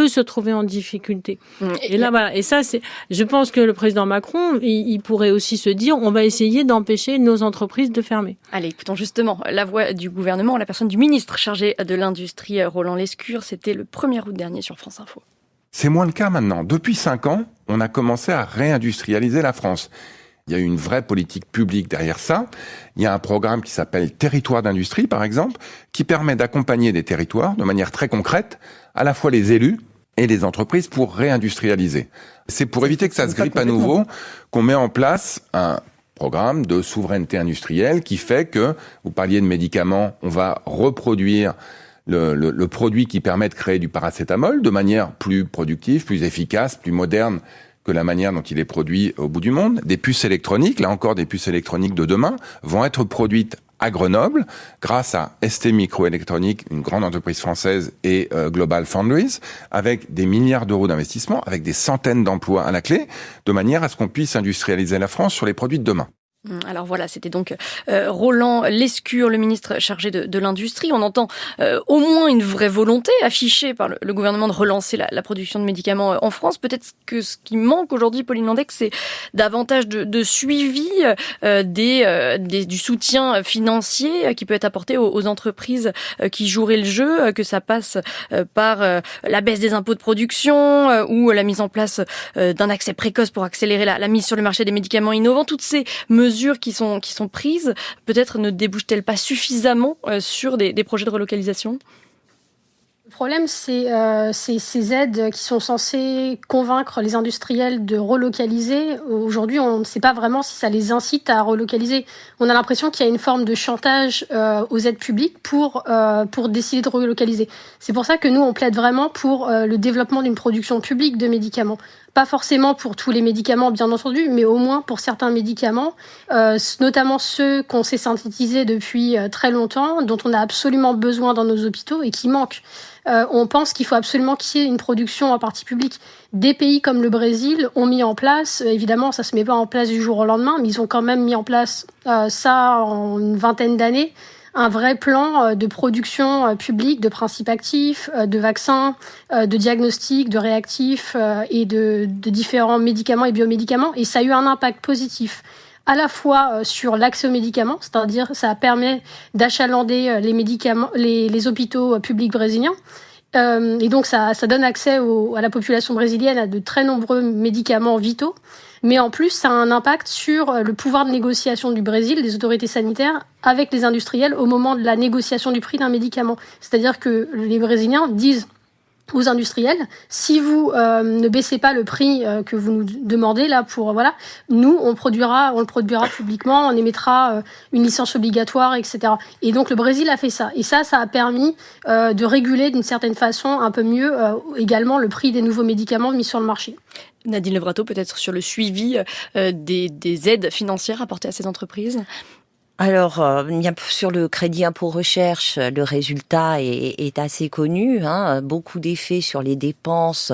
se trouver en difficulté. Et là, voilà. Et ça, je pense que le président Macron, il pourrait aussi se dire, on va essayer d'empêcher nos entreprises de fermer. Allez, écoutons justement la voix du gouvernement, la personne du ministre chargé de l'industrie, Roland Lescure. C'était le 1er août dernier sur France Info. C'est moins le cas maintenant. Depuis 5 ans, on a commencé à réindustrialiser la France. Il y a eu une vraie politique publique derrière ça. Il y a un programme qui s'appelle Territoire d'industrie, par exemple, qui permet d'accompagner des territoires de manière très concrète, à la fois les élus et les entreprises pour réindustrialiser. C'est pour éviter que ça se grippe à nouveau qu'on met en place un programme de souveraineté industrielle qui fait que, vous parliez de médicaments, on va reproduire le produit qui permet de créer du paracétamol de manière plus productive, plus efficace, plus moderne que la manière dont il est produit au bout du monde. Des puces électroniques, là encore des puces électroniques de demain, vont être produites à Grenoble grâce à ST Microélectronique, une grande entreprise française, et Global Foundries, avec des milliards d'euros d'investissement, avec des centaines d'emplois à la clé, de manière à ce qu'on puisse industrialiser la France sur les produits de demain. Alors voilà, c'était donc Roland Lescure, le ministre chargé de l'industrie. On entend au moins une vraie volonté affichée par le gouvernement de relancer la production de médicaments en France. Peut-être que ce qui manque aujourd'hui, Pauline Landec, c'est davantage de suivi du soutien financier qui peut être apporté aux entreprises qui joueraient le jeu, que ça passe par la baisse des impôts de production ou la mise en place d'un accès précoce pour accélérer la mise sur le marché des médicaments innovants. Toutes ces mesures qui sont prises, peut-être ne débouchent-elles pas suffisamment sur des projets de relocalisation ? Le problème, c'est ces aides qui sont censées convaincre les industriels de relocaliser. Aujourd'hui, on ne sait pas vraiment si ça les incite à relocaliser. On a l'impression qu'il y a une forme de chantage aux aides publiques pour décider de relocaliser. C'est pour ça que nous, on plaide vraiment pour le développement d'une production publique de médicaments. Pas forcément pour tous les médicaments, bien entendu, mais au moins pour certains médicaments, notamment ceux qu'on sait synthétiser depuis très longtemps, dont on a absolument besoin dans nos hôpitaux et qui manquent. On pense qu'il faut absolument qu'il y ait une production en partie publique. Des pays comme le Brésil ont mis en place, évidemment ça se met pas en place du jour au lendemain, mais ils ont quand même mis en place ça en une vingtaine d'années, un vrai plan de production publique de principes actifs, de vaccins, de diagnostics, de réactifs et de différents médicaments et biomédicaments. Et ça a eu un impact positif à la fois sur l'accès aux médicaments, c'est-à-dire ça permet d'achalander les médicaments, les hôpitaux publics brésiliens. Et donc ça donne accès à la population brésilienne à de très nombreux médicaments vitaux. Mais en plus, ça a un impact sur le pouvoir de négociation du Brésil, des autorités sanitaires, avec les industriels au moment de la négociation du prix d'un médicament. C'est-à-dire que les Brésiliens disent aux industriels, si vous ne baissez pas le prix que vous nous demandez là nous on le produira publiquement, on émettra une licence obligatoire, etc. Et donc le Brésil a fait ça. Et ça a permis de réguler d'une certaine façon un peu mieux également le prix des nouveaux médicaments mis sur le marché. Nadine Levrato, peut-être sur le suivi des aides financières apportées à ces entreprises ? Alors, sur le crédit impôt recherche, le résultat est assez connu. Beaucoup d'effets sur les dépenses,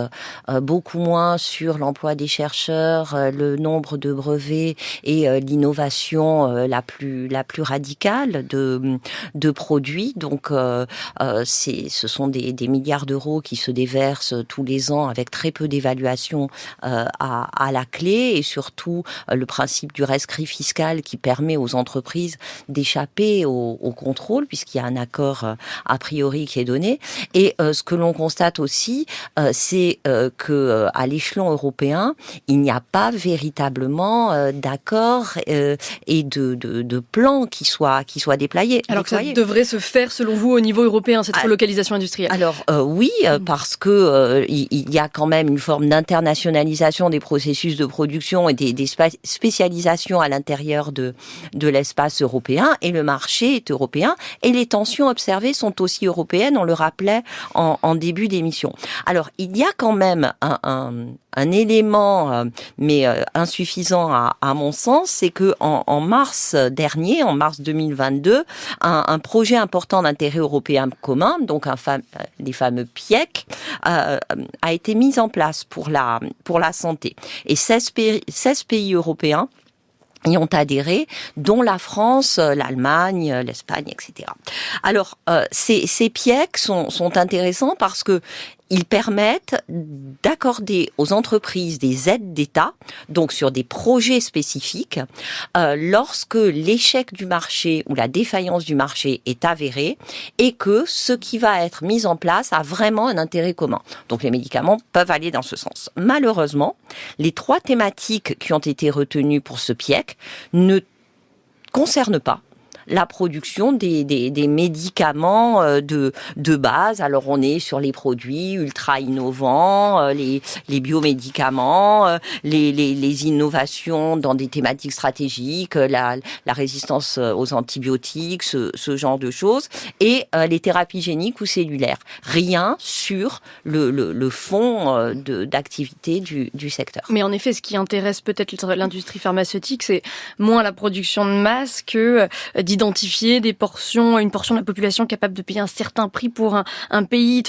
beaucoup moins sur l'emploi des chercheurs, le nombre de brevets et l'innovation la plus radicale de produits. Donc, ce sont des milliards d'euros qui se déversent tous les ans avec très peu d'évaluation à la clé, et surtout le principe du rescrit fiscal qui permet aux entreprises d'échapper au contrôle, puisqu'il y a un accord a priori qui est donné. Et ce que l'on constate aussi, c'est que à l'échelon européen, il n'y a pas véritablement d'accord et de plan qui soit déployé. Alors que ça devrait se faire, selon vous, au niveau européen, cette relocalisation industrielle. Alors oui, parce que il y a quand même une forme d'internationalisation des processus de production et des spécialisations à l'intérieur de l'espace européen, et le marché est européen, et les tensions observées sont aussi européennes, on le rappelait en début d'émission. Alors, il y a quand même un élément, mais insuffisant à mon sens, c'est que en mars dernier, en mars 2022, un projet important d'intérêt européen commun, donc les fameux PIEC, a été mis en place pour la santé. Et 16 pays européens y ont adhéré, dont la France, l'Allemagne, l'Espagne, etc. Alors, ces PIEC sont intéressants parce que ils permettent d'accorder aux entreprises des aides d'État, donc sur des projets spécifiques, lorsque l'échec du marché ou la défaillance du marché est avéré et que ce qui va être mis en place a vraiment un intérêt commun. Donc les médicaments peuvent aller dans ce sens. Malheureusement, les 3 thématiques qui ont été retenues pour ce PIEC ne concernent pas la production des médicaments de base. Alors on est sur les produits ultra innovants, les biomédicaments, les innovations dans des thématiques stratégiques, la résistance aux antibiotiques, ce genre de choses, et les thérapies géniques ou cellulaires. Rien sur le fond d'activité du secteur. Mais en effet, ce qui intéresse peut-être l'industrie pharmaceutique, c'est moins la production de masse que d'identifier une portion de la population capable de payer un certain prix pour un pays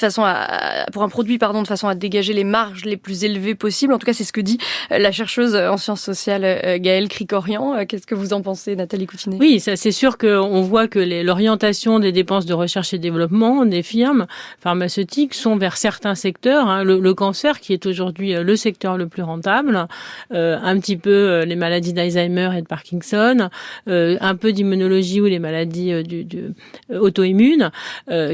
pour un produit, de façon à dégager les marges les plus élevées possibles. En tout cas, c'est ce que dit la chercheuse en sciences sociales Gaëlle Krikorian. Qu'est-ce que vous en pensez, Nathalie Coutinet ? Oui, ça, c'est sûr qu'on voit que l'orientation des dépenses de recherche et développement des firmes pharmaceutiques sont vers certains secteurs. Le cancer, qui est aujourd'hui le secteur le plus rentable, un petit peu les maladies d'Alzheimer et de Parkinson, un peu d'immunologie ou les maladies auto-immunes,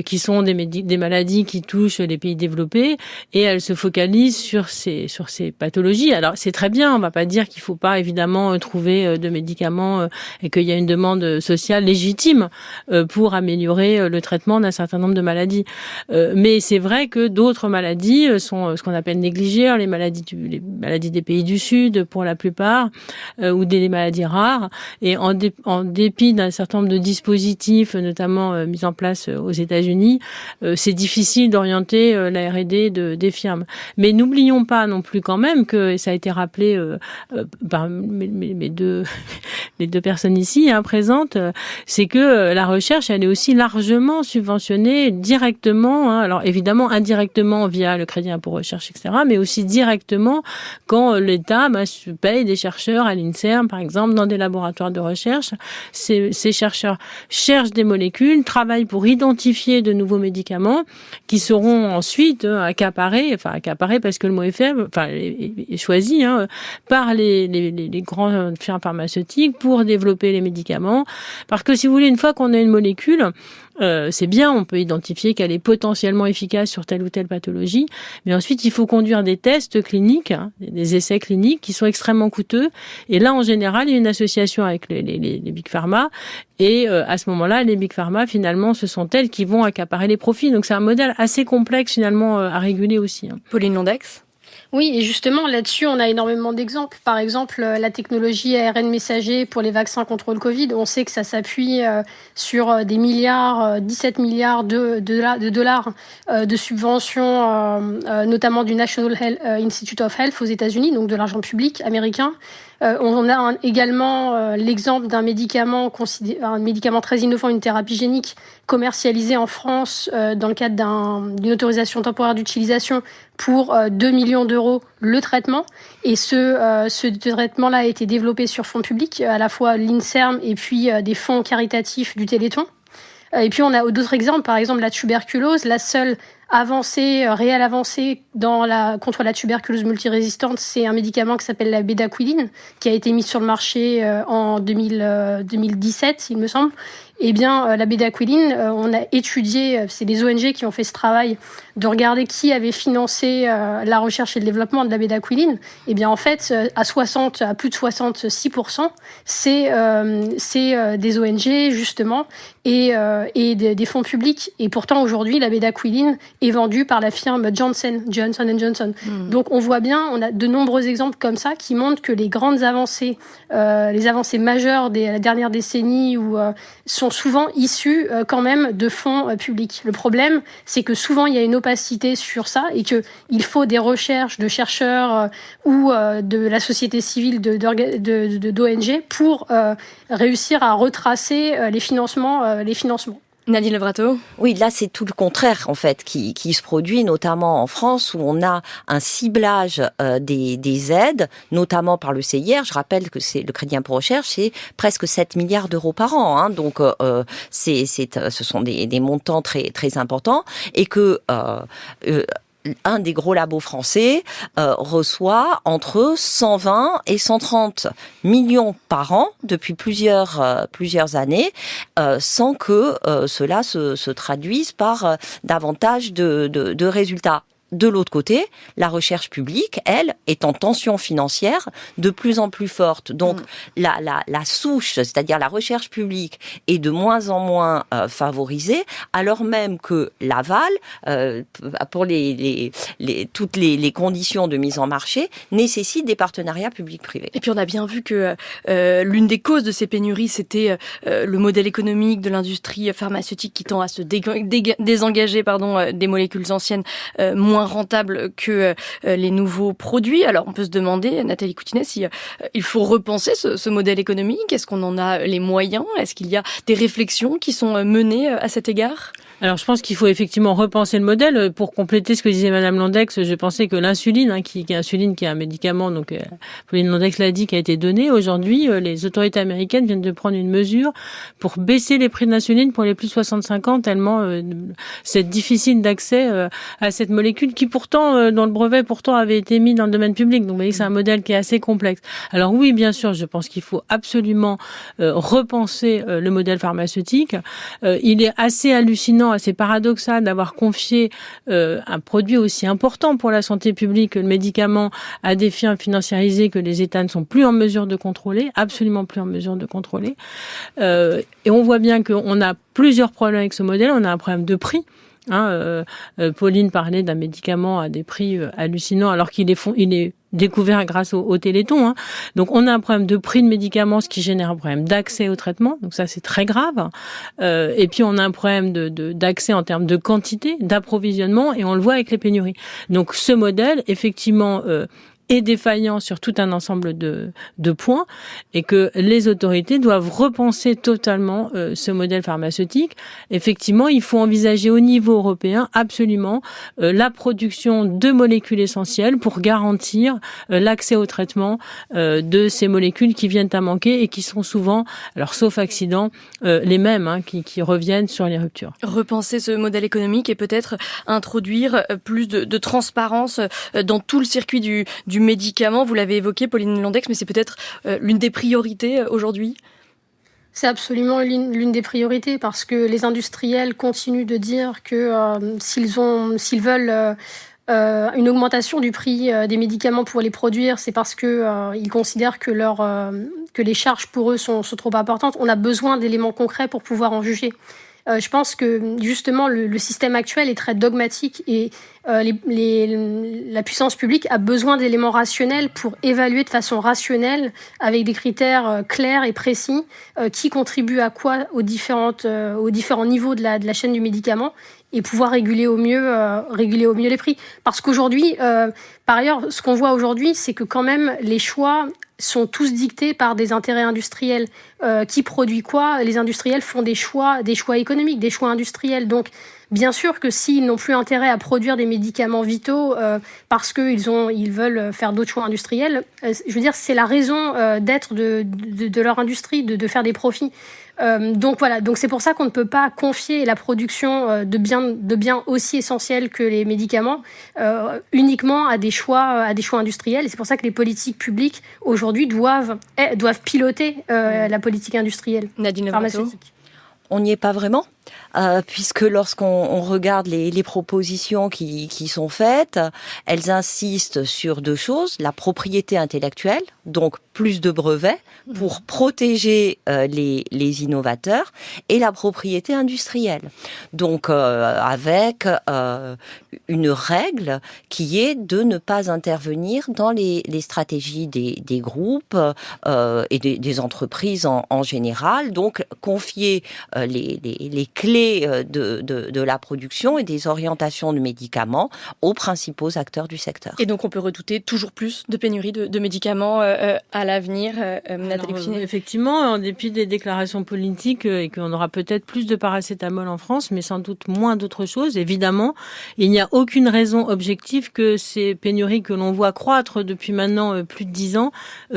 qui sont des maladies qui touchent les pays développés, et elles se focalisent sur ces pathologies. Alors c'est très bien, on va pas dire qu'il faut pas évidemment trouver de médicaments et qu'il y a une demande sociale légitime pour améliorer le traitement d'un certain nombre de maladies. Mais c'est vrai que d'autres maladies sont ce qu'on appelle négligées, les maladies des pays du Sud pour la plupart, ou des maladies rares, et en dépit d'un certain nombre de dispositifs, notamment mis en place aux États-Unis, c'est difficile d'orienter la R&D des firmes. Mais n'oublions pas non plus quand même que, et ça a été rappelé par les deux personnes ici présentes, c'est que la recherche, elle est aussi largement subventionnée directement, alors évidemment indirectement via le crédit impôt recherche, etc., mais aussi directement quand l'État paye des chercheurs à l'INSERM, par exemple, dans des laboratoires de recherche. Ces chercheurs cherchent des molécules, travaillent pour identifier de nouveaux médicaments qui seront ensuite accaparés parce que le mot est faible, est choisi par les grandes firmes pharmaceutiques pour développer les médicaments. Parce que si vous voulez, une fois qu'on a une molécule, c'est bien, on peut identifier qu'elle est potentiellement efficace sur telle ou telle pathologie, mais ensuite il faut conduire des tests cliniques, des essais cliniques qui sont extrêmement coûteux, et là en général il y a une association avec les big pharma, et à ce moment-là les big pharma finalement ce sont elles qui vont accaparer les profits, donc c'est un modèle assez complexe finalement à réguler aussi. Pauline Londex. Oui, et justement, là-dessus, on a énormément d'exemples. Par exemple, la technologie ARN messager pour les vaccins contre le Covid. On sait que ça s'appuie sur des milliards, 17 milliards de dollars de subventions, notamment du National Institute of Health aux États-Unis, donc de l'argent public américain. On a également l'exemple d'un médicament très innovant, une thérapie génique commercialisée en France dans le cadre d'une autorisation temporaire d'utilisation pour 2 millions d'euros le traitement. Et ce traitement-là a été développé sur fonds publics, à la fois l'INSERM et puis des fonds caritatifs du Téléthon. Et puis on a d'autres exemples, par exemple la tuberculose, la seule réelle avancée contre la tuberculose multirésistante, c'est un médicament qui s'appelle la bédaquiline, qui a été mis sur le marché en 2017, il me semble. Eh bien, la bédaquiline, on a étudié, c'est les ONG qui ont fait ce travail, de regarder qui avait financé la recherche et le développement de la bédaquiline. Eh bien, en fait, à plus de 66%, c'est des ONG, justement, et des fonds publics. Et pourtant, aujourd'hui, la bédaquiline est vendue par la firme Johnson & Johnson. Donc, on voit bien, on a de nombreux exemples comme ça qui montrent que les grandes avancées, les avancées majeures de la dernière décennie sont souvent issus quand même de fonds publics. Le problème, c'est que souvent, il y a une opacité sur ça et qu'il faut des recherches de chercheurs ou de la société civile d'ONG pour réussir à retracer les financements. Nadine Levrato. Oui, là, c'est tout le contraire, en fait, qui se produit, notamment en France, où on a un ciblage des aides, notamment par le CIR. Je rappelle que c'est le crédit impôt recherche, c'est presque 7 milliards d'euros par an. Hein, donc, ce sont des montants très, très importants. Et que un des gros labos français reçoit entre 120 et 130 millions par an depuis plusieurs années, sans que cela se traduise par davantage de résultats. De l'autre côté, la recherche publique, elle, est en tension financière de plus en plus forte. Donc, la souche, c'est-à-dire la recherche publique, est de moins en moins favorisée, alors même que l'aval, pour toutes les conditions de mise en marché, nécessite des partenariats publics-privés. Et puis, on a bien vu que l'une des causes de ces pénuries, c'était le modèle économique de l'industrie pharmaceutique qui tend à se désengager des molécules anciennes moins rentables que les nouveaux produits. Alors, on peut se demander, Nathalie Coutinet, si il faut repenser ce modèle économique. Est-ce qu'on en a les moyens? Est-ce qu'il y a des réflexions qui sont menées à cet égard? Alors, je pense qu'il faut effectivement repenser le modèle. Pour compléter ce que disait Madame Landex, je pensais que l'insuline, qui est un médicament, donc Pauline Landex l'a dit, qui a été donné. Aujourd'hui, les autorités américaines viennent de prendre une mesure pour baisser les prix de l'insuline pour les plus de 65 ans, tellement c'est difficile d'accès à cette molécule qui pourtant, dans le brevet, avait été mis dans le domaine public. Donc, vous voyez que c'est un modèle qui est assez complexe. Alors oui, bien sûr, je pense qu'il faut absolument repenser le modèle pharmaceutique. Il est assez hallucinant, assez paradoxal d'avoir confié un produit aussi important pour la santé publique que le médicament à des firmes financiarisées que les États ne sont plus en mesure de contrôler, absolument plus en mesure de contrôler. Et on voit bien qu'on a plusieurs problèmes avec ce modèle. On a un problème de prix. Pauline parlait d'un médicament à des prix hallucinants alors qu'il est découvert grâce au Téléthon. Donc, on a un problème de prix de médicaments, ce qui génère un problème d'accès au traitement. Donc, ça, c'est très grave. Et puis, on a un problème d'accès en termes de quantité, d'approvisionnement, et on le voit avec les pénuries. Donc, ce modèle, effectivement, est défaillant sur tout un ensemble de points et que les autorités doivent repenser totalement ce modèle pharmaceutique. Effectivement, il faut envisager au niveau européen absolument la production de molécules essentielles pour garantir l'accès au traitement de ces molécules qui viennent à manquer et qui sont souvent, alors sauf accident, les mêmes qui reviennent sur les ruptures. Repenser ce modèle économique et peut-être introduire plus de transparence dans tout le circuit du médicament. Vous l'avez évoqué, Pauline Landex, mais c'est peut-être l'une des priorités aujourd'hui? C'est absolument l'une des priorités parce que les industriels continuent de dire que s'ils veulent une augmentation du prix des médicaments pour les produire, c'est parce que ils considèrent que les charges pour eux sont trop importantes. On a besoin d'éléments concrets pour pouvoir en juger. Je pense que justement le système actuel est très dogmatique et la puissance publique a besoin d'éléments rationnels pour évaluer de façon rationnelle, avec des critères clairs et précis, qui contribuent à quoi aux différents niveaux de la chaîne du médicament. et pouvoir réguler au mieux les prix. Parce qu'aujourd'hui, par ailleurs, ce qu'on voit aujourd'hui, c'est que quand même les choix sont tous dictés par des intérêts industriels. Qui produit quoi? Les industriels font des choix économiques, des choix industriels. Donc, bien sûr que s'ils n'ont plus intérêt à produire des médicaments vitaux parce qu'ils veulent faire d'autres choix industriels, je veux dire, c'est la raison d'être de leur industrie, de faire des profits. Donc voilà, donc c'est pour ça qu'on ne peut pas confier la production de biens aussi essentiels que les médicaments uniquement à des choix industriels. Et c'est pour ça que les politiques publiques aujourd'hui doivent piloter la politique industrielle Nadine pharmaceutique. On n'y est pas vraiment, puisque lorsqu'on regarde les propositions qui sont faites, elles insistent sur deux choses: la propriété intellectuelle, donc plus de brevets pour protéger les innovateurs, et la propriété industrielle. Donc avec une règle qui est de ne pas intervenir dans les stratégies des groupes et des entreprises en général, donc confier les clés de la production et des orientations de médicaments aux principaux acteurs du secteur. Et donc on peut redouter toujours plus de pénuries de médicaments à l'avenir, Nathalie Coutinet. Effectivement, en dépit des déclarations politiques, et qu'on aura peut-être plus de paracétamol en France, mais sans doute moins d'autres choses, évidemment, il n'y a aucune raison objective que ces pénuries que l'on voit croître depuis maintenant plus de 10 ans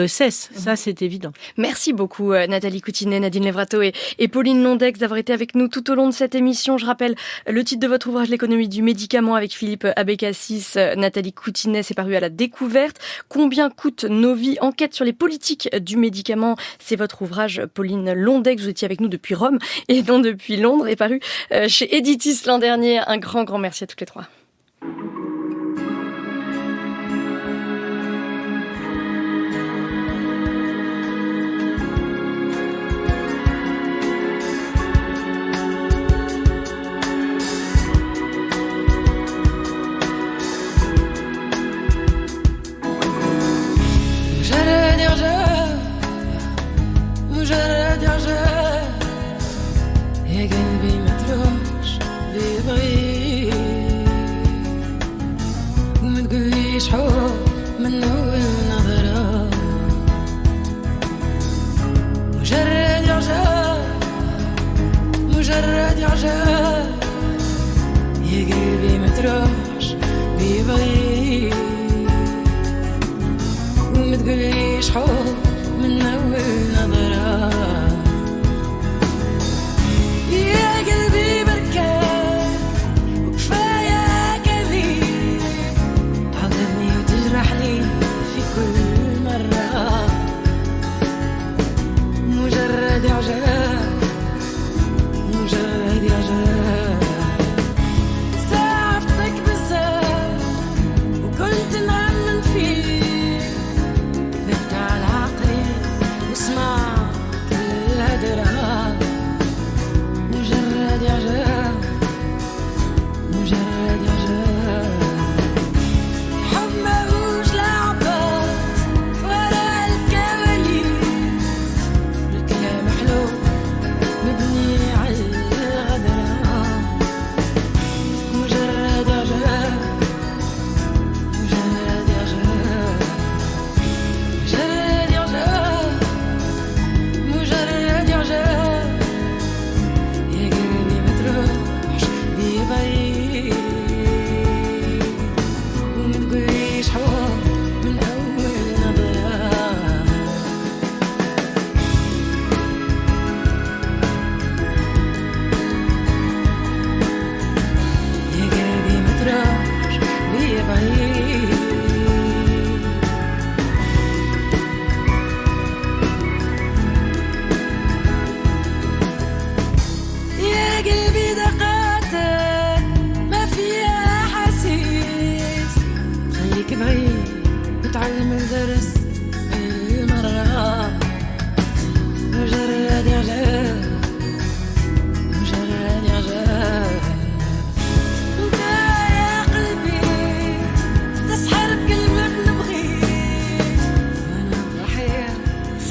cessent. Ça, c'est évident. Merci beaucoup Nathalie Coutinet, Nadine Levrato et Pauline Londex d'avoir été avec nous tout au long de cette émission. Je rappelle le titre de votre ouvrage, L'économie du médicament, avec Philippe Abécassis, Nathalie Coutinet, c'est paru à La Découverte. Combien coûtent nos vies? Enquête sur les politiques du médicament. C'est votre ouvrage, Pauline Londex. Vous étiez avec nous depuis Rome et non depuis Londres, est paru chez Editis l'an dernier. Un grand merci à toutes les trois.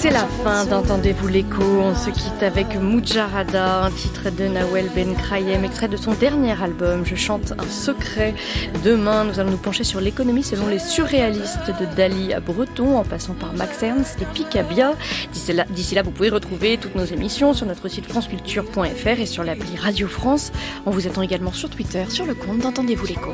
C'est la fin d'Entendez-vous l'écho. On se quitte avec Mujarrada, un titre de Nawel Ben Krayem, extrait de son dernier album Je chante un secret. Demain, nous allons nous pencher sur l'économie selon les surréalistes, de Dali à Breton, en passant par Max Ernst et Picabia. D'ici là, vous pouvez retrouver toutes nos émissions sur notre site franceculture.fr et sur l'appli Radio France. On vous attend également sur Twitter, sur le compte d'Entendez-vous l'écho.